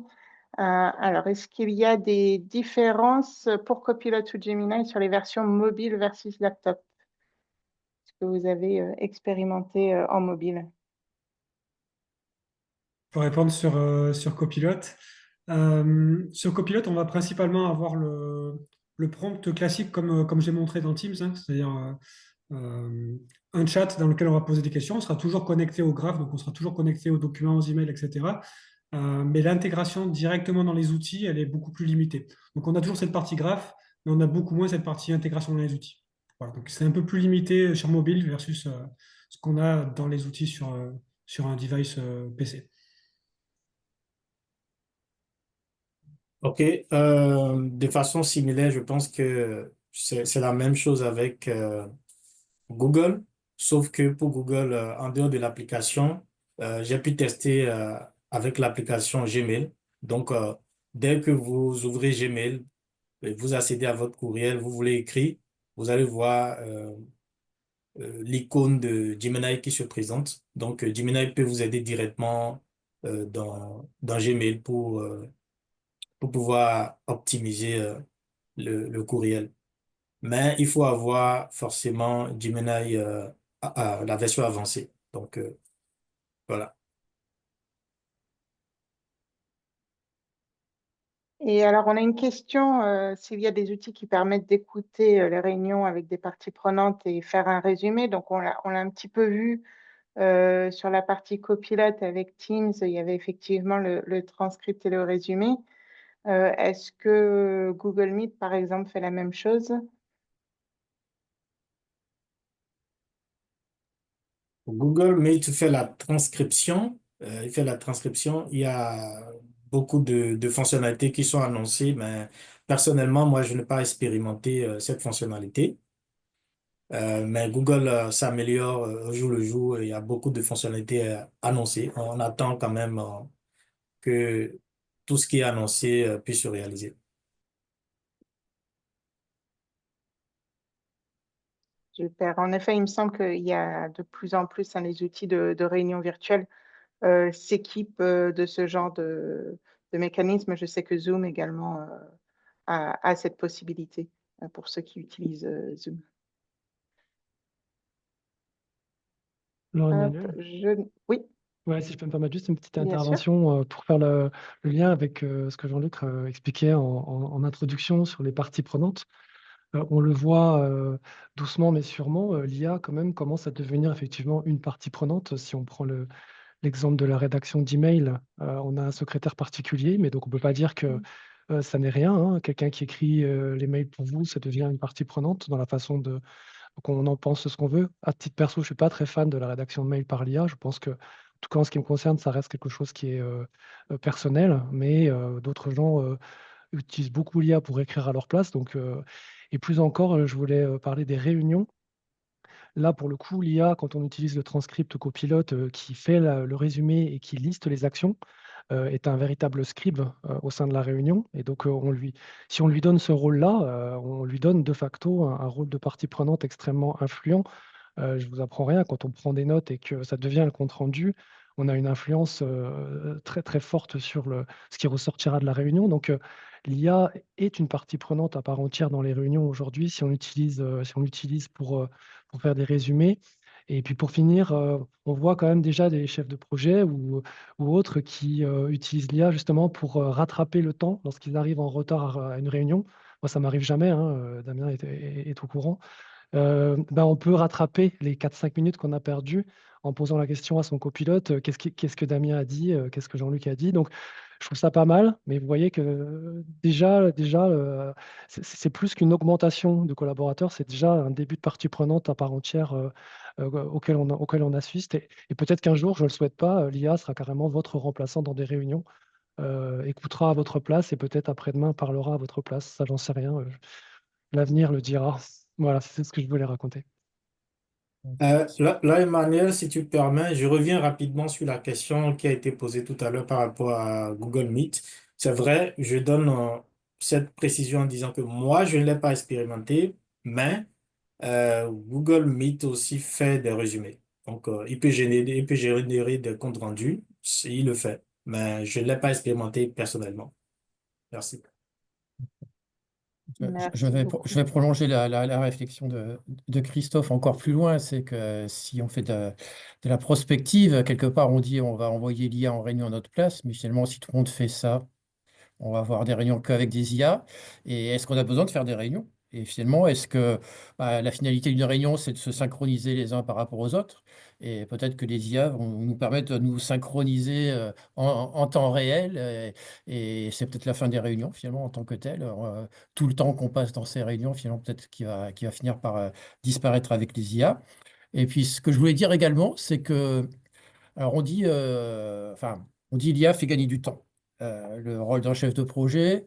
Alors, est-ce qu'il y a des différences pour Copilot ou Gemini sur les versions mobile versus laptop? Est-ce que vous avez expérimenté en mobile? Pour répondre sur Copilot. Sur Copilot, on va principalement avoir le prompt classique comme j'ai montré dans Teams, hein, c'est-à-dire un chat dans lequel on va poser des questions. On sera toujours connecté au graphe, donc on sera toujours connecté aux documents, aux emails, etc. Mais l'intégration directement dans les outils, elle est beaucoup plus limitée. Donc on a toujours cette partie graphe, mais on a beaucoup moins cette partie intégration dans les outils. Voilà, donc c'est un peu plus limité sur mobile versus ce qu'on a dans les outils sur un device PC. OK. De façon similaire, je pense que c'est la même chose avec Google, sauf que pour Google, en dehors de l'application, j'ai pu tester avec l'application Gmail. Donc, dès que vous ouvrez Gmail, et vous accédez à votre courriel, vous voulez écrire, vous allez voir l'icône de Gemini qui se présente. Donc, Gemini peut vous aider directement dans Gmail pour pouvoir optimiser le courriel. Mais il faut avoir forcément Gemini la version avancée. Donc, voilà. Et alors, on a une question, s'il y a des outils qui permettent d'écouter les réunions avec des parties prenantes et faire un résumé. Donc, on l'a un petit peu vu sur la partie copilote avec Teams, il y avait effectivement le transcript et le résumé. Est-ce que Google Meet, par exemple, fait la même chose? Google Meet fait la transcription. Il fait la transcription. Il y a beaucoup de fonctionnalités qui sont annoncées, mais personnellement, moi, je n'ai pas expérimenté cette fonctionnalité. Mais Google s'améliore au jour le jour et il y a beaucoup de fonctionnalités annoncées. On attend quand même que tout ce qui est annoncé puisse se réaliser. Super. En effet, il me semble qu'il y a de plus en plus les outils de réunion virtuelle s'équipent de ce genre de mécanisme. Je sais que Zoom également a cette possibilité pour ceux qui utilisent Zoom. Alors, Hop, Emmanuel, oui, ouais, si je peux me permettre juste une petite bien sûr. intervention pour faire le lien avec ce que Jean-Luc expliquait en introduction sur les parties prenantes. On le voit doucement mais sûrement, l'IA quand même commence à devenir effectivement une partie prenante. Si on prend l'exemple de la rédaction d'email, on a un secrétaire particulier, mais donc on ne peut pas dire que ça n'est rien, hein. Quelqu'un qui écrit les mails pour vous, ça devient une partie prenante dans la façon de qu'on en pense ce qu'on veut. À titre perso, je ne suis pas très fan de la rédaction de mail par l'IA. Je pense que, en tout cas en ce qui me concerne, ça reste quelque chose qui est personnel, mais d'autres gens utilisent beaucoup l'IA pour écrire à leur place. Donc, et plus encore, je voulais parler des réunions. Là, pour le coup, l'IA, quand on utilise le transcript copilote qui fait le résumé et qui liste les actions, est un véritable scribe au sein de la réunion. Et donc, si on lui donne ce rôle-là, on lui donne de facto un rôle de partie prenante extrêmement influent. Je ne vous apprends rien, quand on prend des notes et que ça devient le compte-rendu, on a une influence très, très forte sur ce qui ressortira de la réunion. Donc, l'IA est une partie prenante à part entière dans les réunions aujourd'hui si on l'utilise pour faire des résumés. Et puis pour finir, on voit quand même déjà des chefs de projet ou autres qui utilisent l'IA justement pour rattraper le temps lorsqu'ils arrivent en retard à une réunion. Moi, ça m'arrive jamais, hein, Damien est au courant. On peut rattraper les 4-5 minutes qu'on a perdues en posant la question à son copilote, qu'est-ce que Damien a dit, qu'est-ce que Jean-Luc a dit. Donc, je trouve ça pas mal, mais vous voyez que déjà c'est plus qu'une augmentation de collaborateurs, c'est déjà un début de partie prenante à part entière auquel on assiste. Et peut-être qu'un jour, je ne le souhaite pas, l'IA sera carrément votre remplaçant dans des réunions, écoutera à votre place et peut-être après-demain parlera à votre place. Ça, j'en sais rien. L'avenir le dira. Voilà, c'est ce que je voulais raconter. Là, Emmanuel, si tu permets, je reviens rapidement sur la question qui a été posée tout à l'heure par rapport à Google Meet. C'est vrai, je donne cette précision en disant que moi, je ne l'ai pas expérimenté, mais Google Meet aussi fait des résumés. Donc, il peut générer des comptes rendus, il le fait, mais je ne l'ai pas expérimenté personnellement. Merci. Merci beaucoup. Je vais prolonger la réflexion de Christophe encore plus loin. C'est que si on fait de la prospective, quelque part, on dit on va envoyer l'IA en réunion à notre place, mais finalement, si tout le monde fait ça, on va avoir des réunions qu'avec des IA. Et est-ce qu'on a besoin de faire des réunions? Et finalement, est-ce que la finalité d'une réunion, c'est de se synchroniser les uns par rapport aux autres? Et peut-être que les IA vont nous permettre de nous synchroniser en temps réel. Et c'est peut-être la fin des réunions, finalement, en tant que telle. Tout le temps qu'on passe dans ces réunions, finalement, peut-être qui va finir par disparaître avec les IA. Et puis, ce que je voulais dire également, c'est que, alors on dit l'IA fait gagner du temps. Le rôle d'un chef de projet,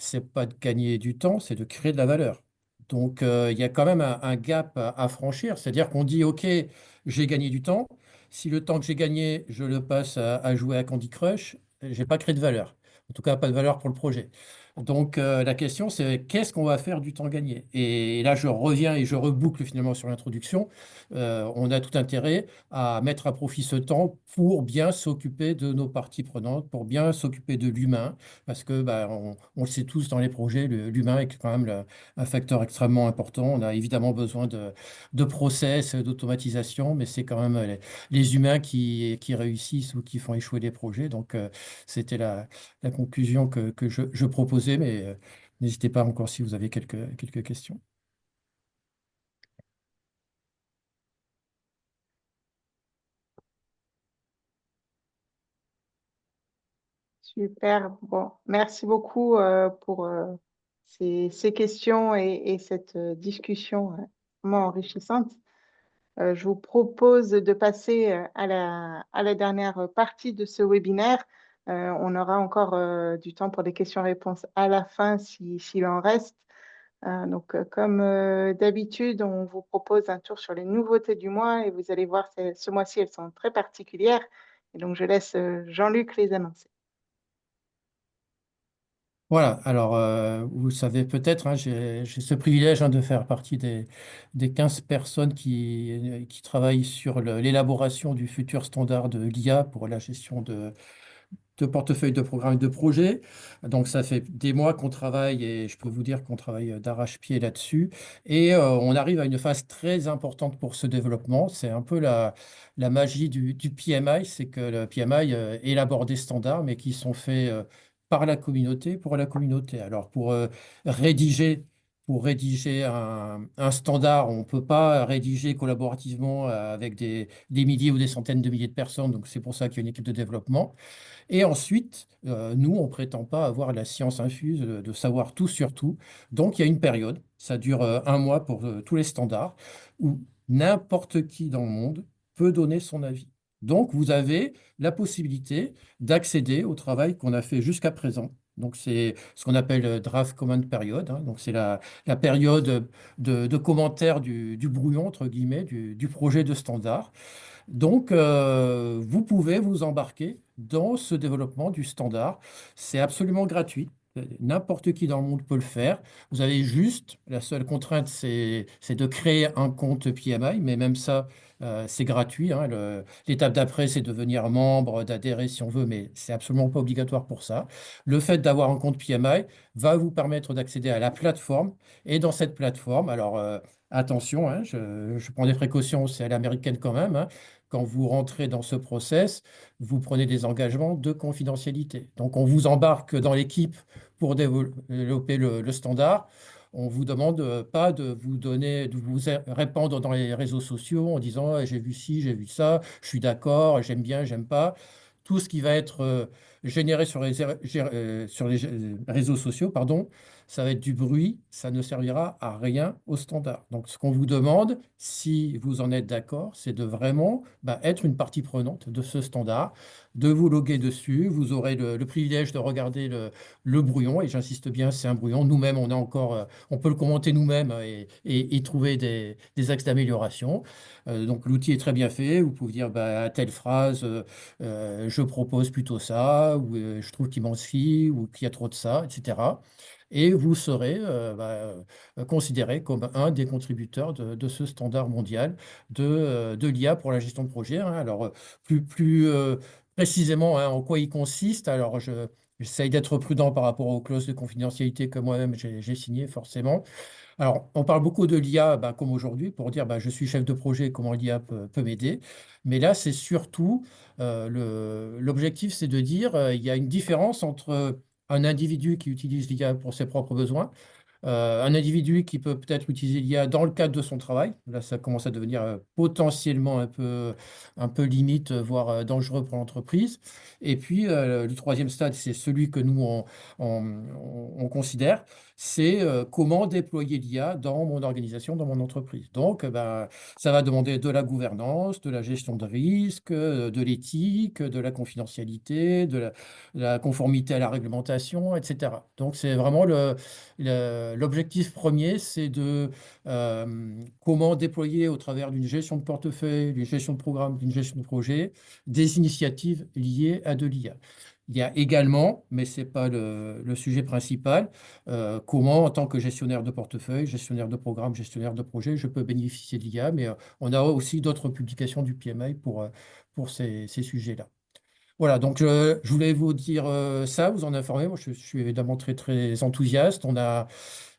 c'est pas de gagner du temps, c'est de créer de la valeur. Donc, il y a quand même un gap à franchir. C'est-à-dire qu'on dit, OK, j'ai gagné du temps. Si le temps que j'ai gagné, je le passe à jouer à Candy Crush, j'ai pas créé de valeur. En tout cas, pas de valeur pour le projet. Donc, la question, c'est qu'est-ce qu'on va faire du temps gagné? Et là, je reviens et je reboucle finalement sur l'introduction. On a tout intérêt à mettre à profit ce temps pour bien s'occuper de nos parties prenantes, pour bien s'occuper de l'humain, parce que on le sait tous dans les projets, l'humain est quand même un facteur extrêmement important. On a évidemment besoin de process, d'automatisation, mais c'est quand même les humains qui réussissent ou qui font échouer les projets. Donc, c'était la conclusion que je proposais, mais n'hésitez pas encore si vous avez quelques questions. Super. Bon, merci beaucoup pour ces questions et cette discussion vraiment enrichissante. Je vous propose de passer à la dernière partie de ce webinaire On aura encore du temps pour des questions-réponses à la fin s'il en reste. Comme d'habitude, on vous propose un tour sur les nouveautés du mois et vous allez voir, ce mois-ci, elles sont très particulières. Et donc, je laisse Jean-Luc les annoncer. Voilà, alors vous savez peut-être, hein, j'ai ce privilège de faire partie des 15 personnes qui travaillent sur l'élaboration du futur standard de l'IA pour la gestion de portefeuille de programmes et de projets. Donc, ça fait des mois qu'on travaille et je peux vous dire qu'on travaille d'arrache-pied là-dessus. Et on arrive à une phase très importante pour ce développement. C'est un peu la magie du PMI, c'est que le PMI élabore des standards, mais qui sont faits par la communauté, pour la communauté. Alors, pour rédiger un standard, on ne peut pas rédiger collaborativement avec des milliers ou des centaines de milliers de personnes. Donc, c'est pour ça qu'il y a une équipe de développement. Et ensuite, nous, on ne prétend pas avoir la science infuse de savoir tout sur tout. Donc, il y a une période, ça dure un mois pour tous les standards, où n'importe qui dans le monde peut donner son avis. Donc, vous avez la possibilité d'accéder au travail qu'on a fait jusqu'à présent. Donc, c'est ce qu'on appelle draft comment period, hein. Donc, c'est la période de commentaires du brouillon, entre guillemets, du projet de standard. Donc, vous pouvez vous embarquer dans ce développement du standard. C'est absolument gratuit. N'importe qui dans le monde peut le faire. Vous avez juste, la seule contrainte, c'est de créer un compte PMI, mais même ça, c'est gratuit, hein. L'étape d'après, c'est de devenir membre, d'adhérer si on veut, mais c'est absolument pas obligatoire pour ça. Le fait d'avoir un compte PMI va vous permettre d'accéder à la plateforme. Et dans cette plateforme, alors attention, hein, je prends des précautions, c'est à l'américaine quand même, hein. Quand vous rentrez dans ce process, vous prenez des engagements de confidentialité. Donc, on vous embarque dans l'équipe pour développer le standard. On vous demande pas de vous donner, de vous répandre dans les réseaux sociaux en disant j'ai vu ci, j'ai vu ça, je suis d'accord, j'aime bien, j'aime pas. Tout ce qui va être généré sur les réseaux sociaux, pardon, ça va être du bruit, ça ne servira à rien au standard. Donc, ce qu'on vous demande, si vous en êtes d'accord, c'est de vraiment être une partie prenante de ce standard, de vous loguer dessus. Vous aurez le privilège de regarder le brouillon, et j'insiste bien, c'est un brouillon. Nous-mêmes, on peut le commenter nous-mêmes et trouver des axes d'amélioration. Donc, l'outil est très bien fait. Vous pouvez dire à telle phrase, je propose plutôt ça, ou je trouve qu'il manque ci, ou qu'il y a trop de ça, etc. Et vous serez considéré comme un des contributeurs de ce standard mondial de l'IA pour la gestion de projet, hein. Alors, plus précisément, hein, en quoi il consiste. Alors, j'essaye d'être prudent par rapport aux clauses de confidentialité que moi-même j'ai signées, forcément. Alors, on parle beaucoup de l'IA, comme aujourd'hui, pour dire je suis chef de projet, comment l'IA peut m'aider. Mais là, c'est surtout l'objectif, c'est de dire il y a une différence entre un individu qui utilise l'IA pour ses propres besoins, un individu qui peut peut-être utiliser l'IA dans le cadre de son travail. Là, ça commence à devenir potentiellement un peu limite, voire dangereux pour l'entreprise. Et puis, le troisième stade, c'est celui que nous, on considère, c'est comment déployer l'IA dans mon organisation, dans mon entreprise. Donc, ça va demander de la gouvernance, de la gestion de risque, de l'éthique, de la confidentialité, de la conformité à la réglementation, etc. Donc, c'est vraiment l'objectif premier, c'est de comment déployer au travers d'une gestion de portefeuille, d'une gestion de programme, d'une gestion de projet, des initiatives liées à de l'IA. Il y a également, mais ce n'est pas le sujet principal, comment, en tant que gestionnaire de portefeuille, gestionnaire de programme, gestionnaire de projet, je peux bénéficier de l'IA, mais on a aussi d'autres publications du PMI pour ces sujets-là. Voilà, donc je voulais vous dire ça, vous en informer. Moi, je suis évidemment très, très enthousiaste.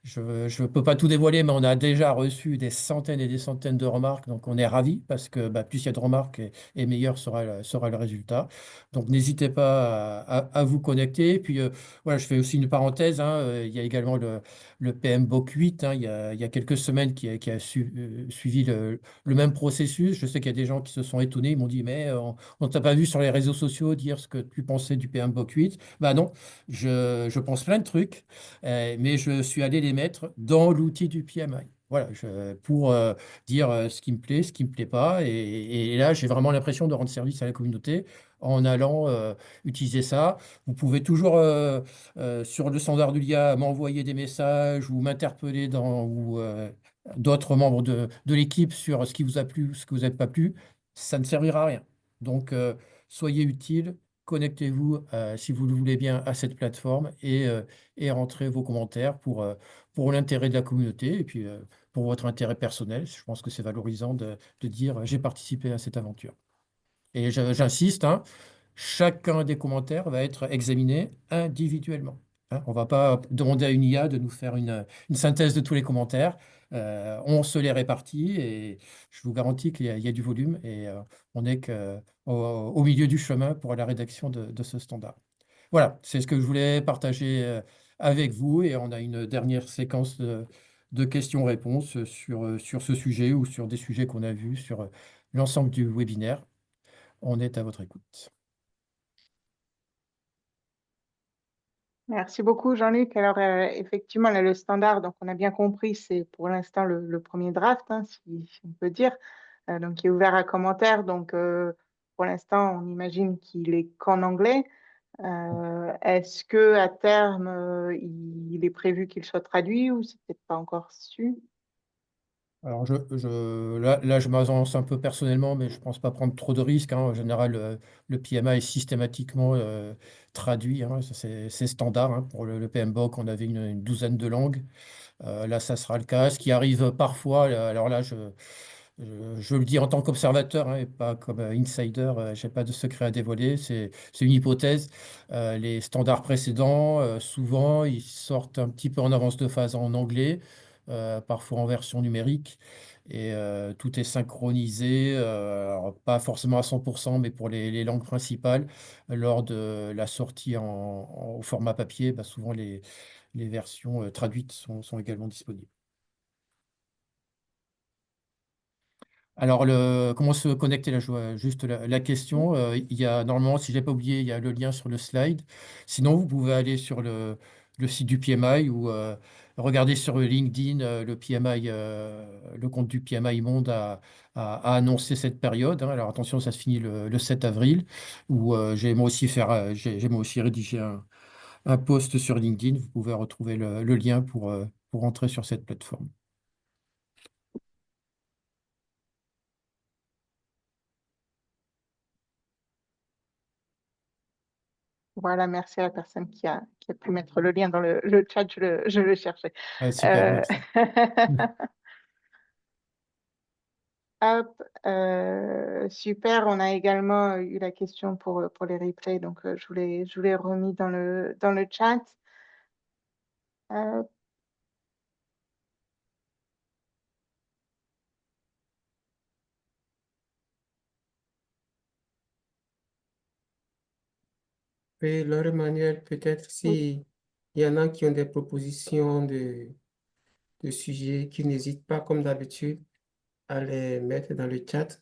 Je ne peux pas tout dévoiler, mais on a déjà reçu des centaines et des centaines de remarques. Donc, on est ravis parce que plus il y a de remarques et meilleur sera le résultat. Donc, n'hésitez pas à vous connecter. Et puis, voilà, je fais aussi une parenthèse, hein, il y a également le PMBOK 8, hein, il y a quelques semaines qui a suivi le même processus. Je sais qu'il y a des gens qui se sont étonnés. Ils m'ont dit, mais on ne t'a pas vu sur les réseaux sociaux dire ce que tu pensais du PMBOK 8. Non, je pense plein de trucs, mais je suis allé les mettre dans l'outil du PMI. voilà, pour dire ce qui me plaît, ce qui me plaît pas. Et là, j'ai vraiment l'impression de rendre service à la communauté en allant utiliser ça. Vous pouvez toujours, sur le standard de l'IA, m'envoyer des messages ou m'interpeller ou d'autres membres de l'équipe sur ce qui vous a plu, ce que vous n'avez pas plu. Ça ne servira à rien. Donc, soyez utile. Connectez-vous, si vous le voulez bien, à cette plateforme et rentrez vos commentaires pour l'intérêt de la communauté et puis pour votre intérêt personnel. Je pense que c'est valorisant de dire j'ai participé à cette aventure. Et j'insiste, hein, chacun des commentaires va être examiné individuellement. Hein. On ne va pas demander à une IA de nous faire une synthèse de tous les commentaires. On se les répartit et je vous garantis qu'il y a du volume et on n'est qu'au milieu du chemin pour la rédaction de ce standard. Voilà, c'est ce que je voulais partager avec vous et on a une dernière séquence de questions-réponses sur ce sujet ou sur des sujets qu'on a vus sur l'ensemble du webinaire. On est à votre écoute. Merci beaucoup, Jean-Luc. Alors, effectivement, là, le standard, donc on a bien compris, c'est pour l'instant le premier draft, hein, si on peut dire, donc qui est ouvert à commentaires. Donc, pour l'instant, on imagine qu'il est qu'en anglais. Est-ce que à terme, il est prévu qu'il soit traduit ou c'est peut-être pas encore su? Alors là, je m'avance un peu personnellement, mais je ne pense pas prendre trop de risques. Hein. En général, le PMA est systématiquement traduit. Hein. C'est standard. Hein. Pour le PMBOK, on avait une douzaine de langues. Là, ça sera le cas. Ce qui arrive parfois, alors là, je le dis en tant qu'observateur, hein, et pas comme insider, je n'ai pas de secret à dévoiler, c'est une hypothèse. Les standards précédents, souvent, ils sortent un petit peu en avance de phase en anglais, parfois en version numérique, et tout est synchronisé, alors pas forcément à 100%, mais pour les langues principales, lors de la sortie au format papier, bah, souvent les versions traduites sont également disponibles. Alors, comment se connecter là, je vois juste la question. Il y a normalement, si je n'ai pas oublié, il y a le lien sur le slide. Sinon, vous pouvez aller sur le site du PMI ou regarder sur LinkedIn le PMI, le compte du PMI Monde a annoncé cette période. Hein. Alors attention, ça se finit le 7 avril, où j'ai moi aussi rédigé un post sur LinkedIn. Vous pouvez retrouver le lien pour entrer sur cette plateforme. Voilà, merci à la personne qui a pu mettre le lien dans le chat, je le cherchais. Ah, super, merci. Hop, super, on a également eu la question pour les replays, donc je vous l'ai remis dans le chat. Et Laure Emmanuel, peut-être si il y en a qui ont des propositions de sujets, qui n'hésitent pas, comme d'habitude, à les mettre dans le chat.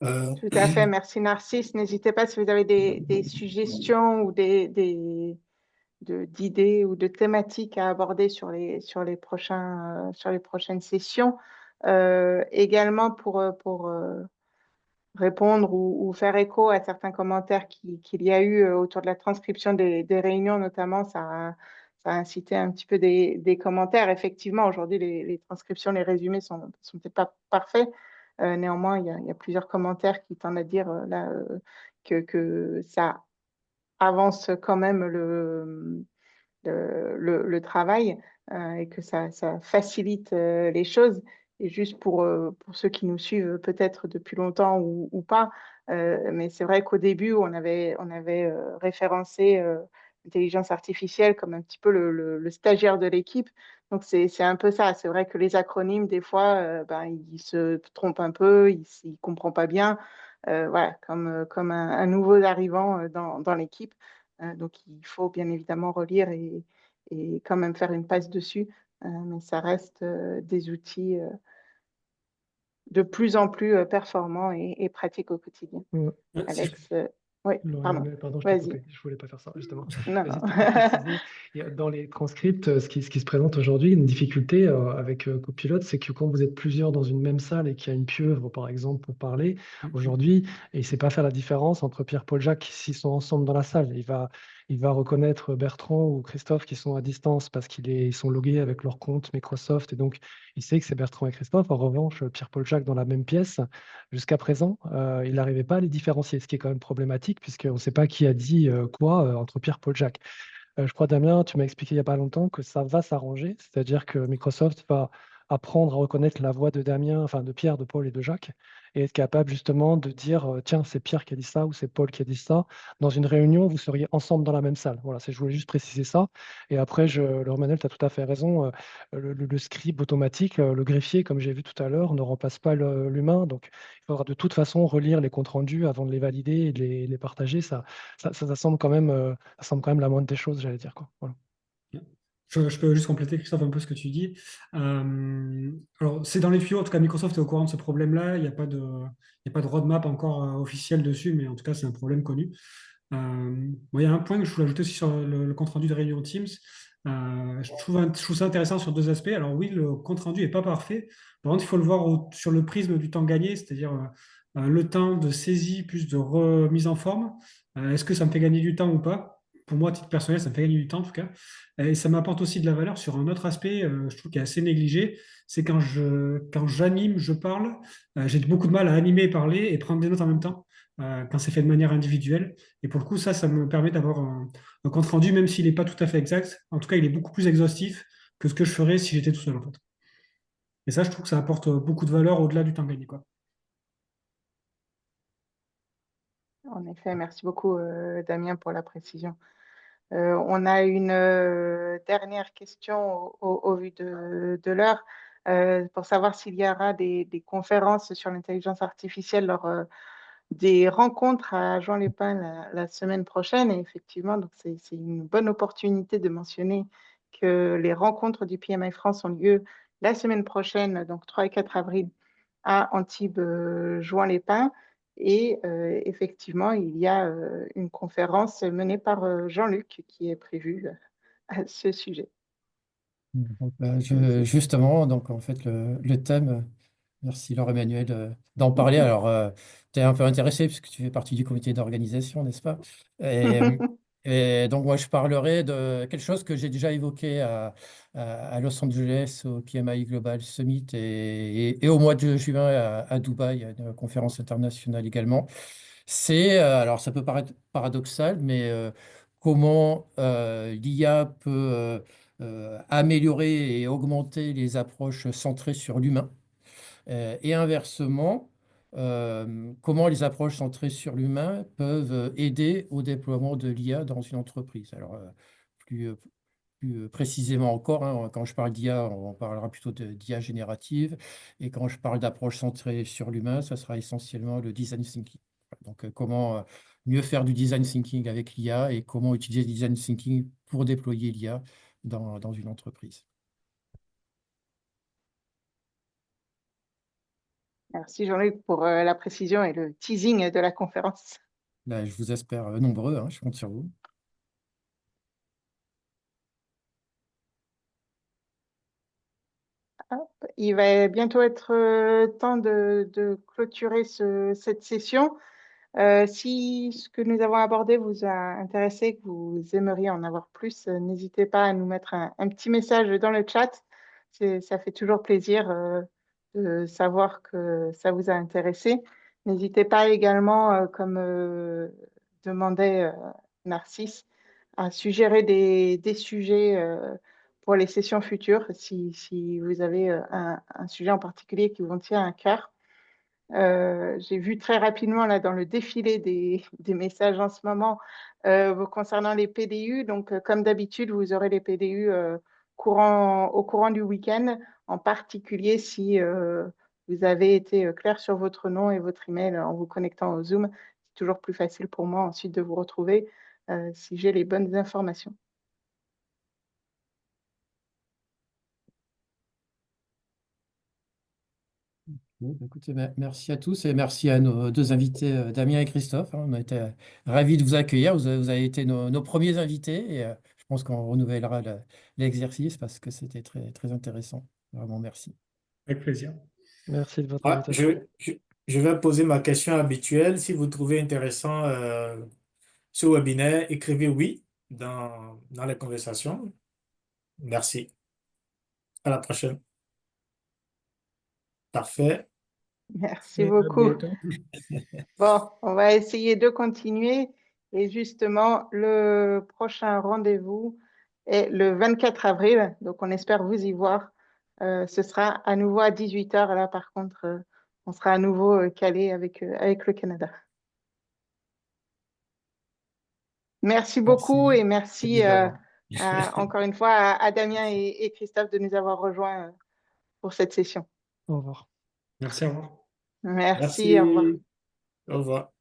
Tout à fait, merci Narcisse. N'hésitez pas si vous avez des suggestions ou d'idées ou de thématiques à aborder sur les prochaines sessions. Également pour répondre ou faire écho à certains commentaires qu'il y a eu autour de la transcription des réunions, notamment, ça a incité un petit peu des commentaires. Effectivement, aujourd'hui, les transcriptions, les résumés sont peut-être pas parfaits. Néanmoins, il y a plusieurs commentaires qui tendent à dire là, que ça avance quand même le travail et que ça facilite les choses. Et juste pour ceux qui nous suivent peut-être depuis longtemps ou pas, mais c'est vrai qu'au début, on avait référencé l'intelligence artificielle comme un petit peu le stagiaire de l'équipe. Donc, c'est un peu ça. C'est vrai que les acronymes, des fois, ben, ils se trompent un peu, ils ne comprennent pas bien. Voilà, comme un nouveau arrivant dans l'équipe. Donc, il faut bien évidemment relire et quand même faire une passe dessus. Mais ça reste des outils de plus en plus performants et pratiques au quotidien. Ouais, Alex, Oui, pardon. Emmanuel, pardon, je t'ai Vas-y. coupé. Je voulais pas faire ça, justement. Non, Mais non. juste pour préciser, dans les transcripts, ce qui se présente aujourd'hui, une difficulté avec Copilot, c'est que quand vous êtes plusieurs dans une même salle et qu'il y a une pieuvre, par exemple, pour parler, aujourd'hui, et il ne sait pas faire la différence entre Pierre-Paul Jacques s'ils sont ensemble dans la salle. Il va reconnaître Bertrand ou Christophe qui sont à distance parce ils sont logués avec leur compte Microsoft, et donc il sait que c'est Bertrand et Christophe. En revanche, Pierre-Paul Jacques dans la même pièce, jusqu'à présent, il n'arrivait pas à les différencier, ce qui est quand même problématique, puisqu'on ne sait pas qui a dit quoi entre Pierre, Paul, Jacques. Je crois, Damien, tu m'as expliqué il n'y a pas longtemps que ça va s'arranger, c'est-à-dire que Microsoft va apprendre à reconnaître la voix de Damien, enfin de Pierre, de Paul et de Jacques, et être capable justement de dire, tiens, c'est Pierre qui a dit ça ou c'est Paul qui a dit ça. Dans une réunion, vous seriez ensemble dans la même salle. Voilà, je voulais juste préciser ça. Et après, le Manuel, tu as tout à fait raison. Le scribe automatique, le greffier, comme j'ai vu tout à l'heure, ne remplace pas l'humain. Donc, il faudra de toute façon relire les comptes rendus avant de les valider et de les partager. Ça semble quand même, ça semble quand même la moindre des choses, j'allais dire, quoi. Voilà. Je peux juste compléter, Christophe, un peu ce que tu dis. Alors, c'est dans les tuyaux, en tout cas, Microsoft est au courant de ce problème-là. Il n'y a pas de roadmap encore officiel dessus, mais en tout cas, c'est un problème connu. Bon, il y a un point que je voulais ajouter aussi sur le compte-rendu de réunion Teams. Je trouve ça intéressant sur deux aspects. Alors oui, le compte-rendu n'est pas parfait. Par contre, il faut le voir sur le prisme du temps gagné, c'est-à-dire le temps de saisie plus de remise en forme. Est-ce que ça me fait gagner du temps ou pas? Pour moi, à titre personnel, ça me fait gagner du temps en tout cas. Et ça m'apporte aussi de la valeur sur un autre aspect, je trouve, qui est assez négligé. C'est quand j'anime, je parle, j'ai beaucoup de mal à animer et parler et prendre des notes en même temps, quand c'est fait de manière individuelle. Et pour le coup, ça me permet d'avoir un compte rendu, même s'il n'est pas tout à fait exact. En tout cas, il est beaucoup plus exhaustif que ce que je ferais si j'étais tout seul, en fait. Et ça, je trouve que ça apporte beaucoup de valeur au-delà du temps gagné, quoi. En effet, merci beaucoup, Damien, pour la précision. On a une dernière question au vu de l'heure, pour savoir s'il y aura des conférences sur l'intelligence artificielle lors des rencontres à Jean-Lépin la semaine prochaine. Et effectivement, donc c'est une bonne opportunité de mentionner que les rencontres du PMI France ont lieu la semaine prochaine, donc 3 et 4 avril, à Antibes, Juan-les-Pins. Et effectivement, il y a une conférence menée par Jean-Luc qui est prévue à ce sujet. Donc, justement, donc en fait, le thème, merci Laure-Emmanuel d'en parler. Alors, tu es un peu intéressé puisque tu fais partie du comité d'organisation, n'est-ce pas? Et donc, moi, je parlerai de quelque chose que j'ai déjà évoqué à Los Angeles, au PMI Global Summit et au mois de juin à Dubaï, à une conférence internationale également. Alors ça peut paraître paradoxal, mais comment l'IA peut améliorer et augmenter les approches centrées sur l'humain. Et inversement, comment les approches centrées sur l'humain peuvent aider au déploiement de l'IA dans une entreprise. Alors, plus, euh, plus précisément encore, hein, quand je parle d'IA, on parlera plutôt d'IA générative. Et quand je parle d'approche centrée sur l'humain, ça sera essentiellement le design thinking. Donc, comment mieux faire du design thinking avec l'IA et comment utiliser le design thinking pour déployer l'IA dans une entreprise. Merci Jean-Luc pour la précision et le teasing de la conférence. Là, je vous espère nombreux, hein, je compte sur vous. Il va bientôt être temps de clôturer cette session. Si ce que nous avons abordé vous a intéressé, que vous aimeriez en avoir plus, n'hésitez pas à nous mettre un petit message dans le chat. Ça fait toujours plaisir de savoir que ça vous a intéressé. N'hésitez pas également, comme demandait Narcisse, à suggérer des sujets pour les sessions futures, si vous avez un sujet en particulier qui vous tient à cœur. J'ai vu très rapidement là dans le défilé des messages en ce moment concernant les PDU. Donc, comme d'habitude, vous aurez les PDU au courant du week-end, en particulier si vous avez été clair sur votre nom et votre email en vous connectant au Zoom. C'est toujours plus facile pour moi ensuite de vous retrouver si j'ai les bonnes informations. Bon, écoutez, merci à tous et merci à nos deux invités, Damien et Christophe, hein. On a été ravis de vous accueillir. Vous avez été nos premiers invités et je pense qu'on renouvellera l'exercice parce que c'était très, très intéressant. Vraiment, merci. Avec plaisir. Merci de votre Ouais, invitation. je vais poser ma question habituelle. Si vous trouvez intéressant ce webinaire, écrivez oui dans les conversations. Merci. À la prochaine. Parfait. Merci Et à beaucoup. bientôt. Bon, on va essayer de continuer. Et justement, le prochain rendez-vous est le 24 avril. Donc, on espère vous y voir. Ce sera à nouveau à 18 h. Là, par contre, on sera à nouveau calé avec le Canada. Merci beaucoup et merci encore une fois à Damien et Christophe de nous avoir rejoints pour cette session. Au revoir. Merci, au revoir. Merci, au revoir. Au revoir.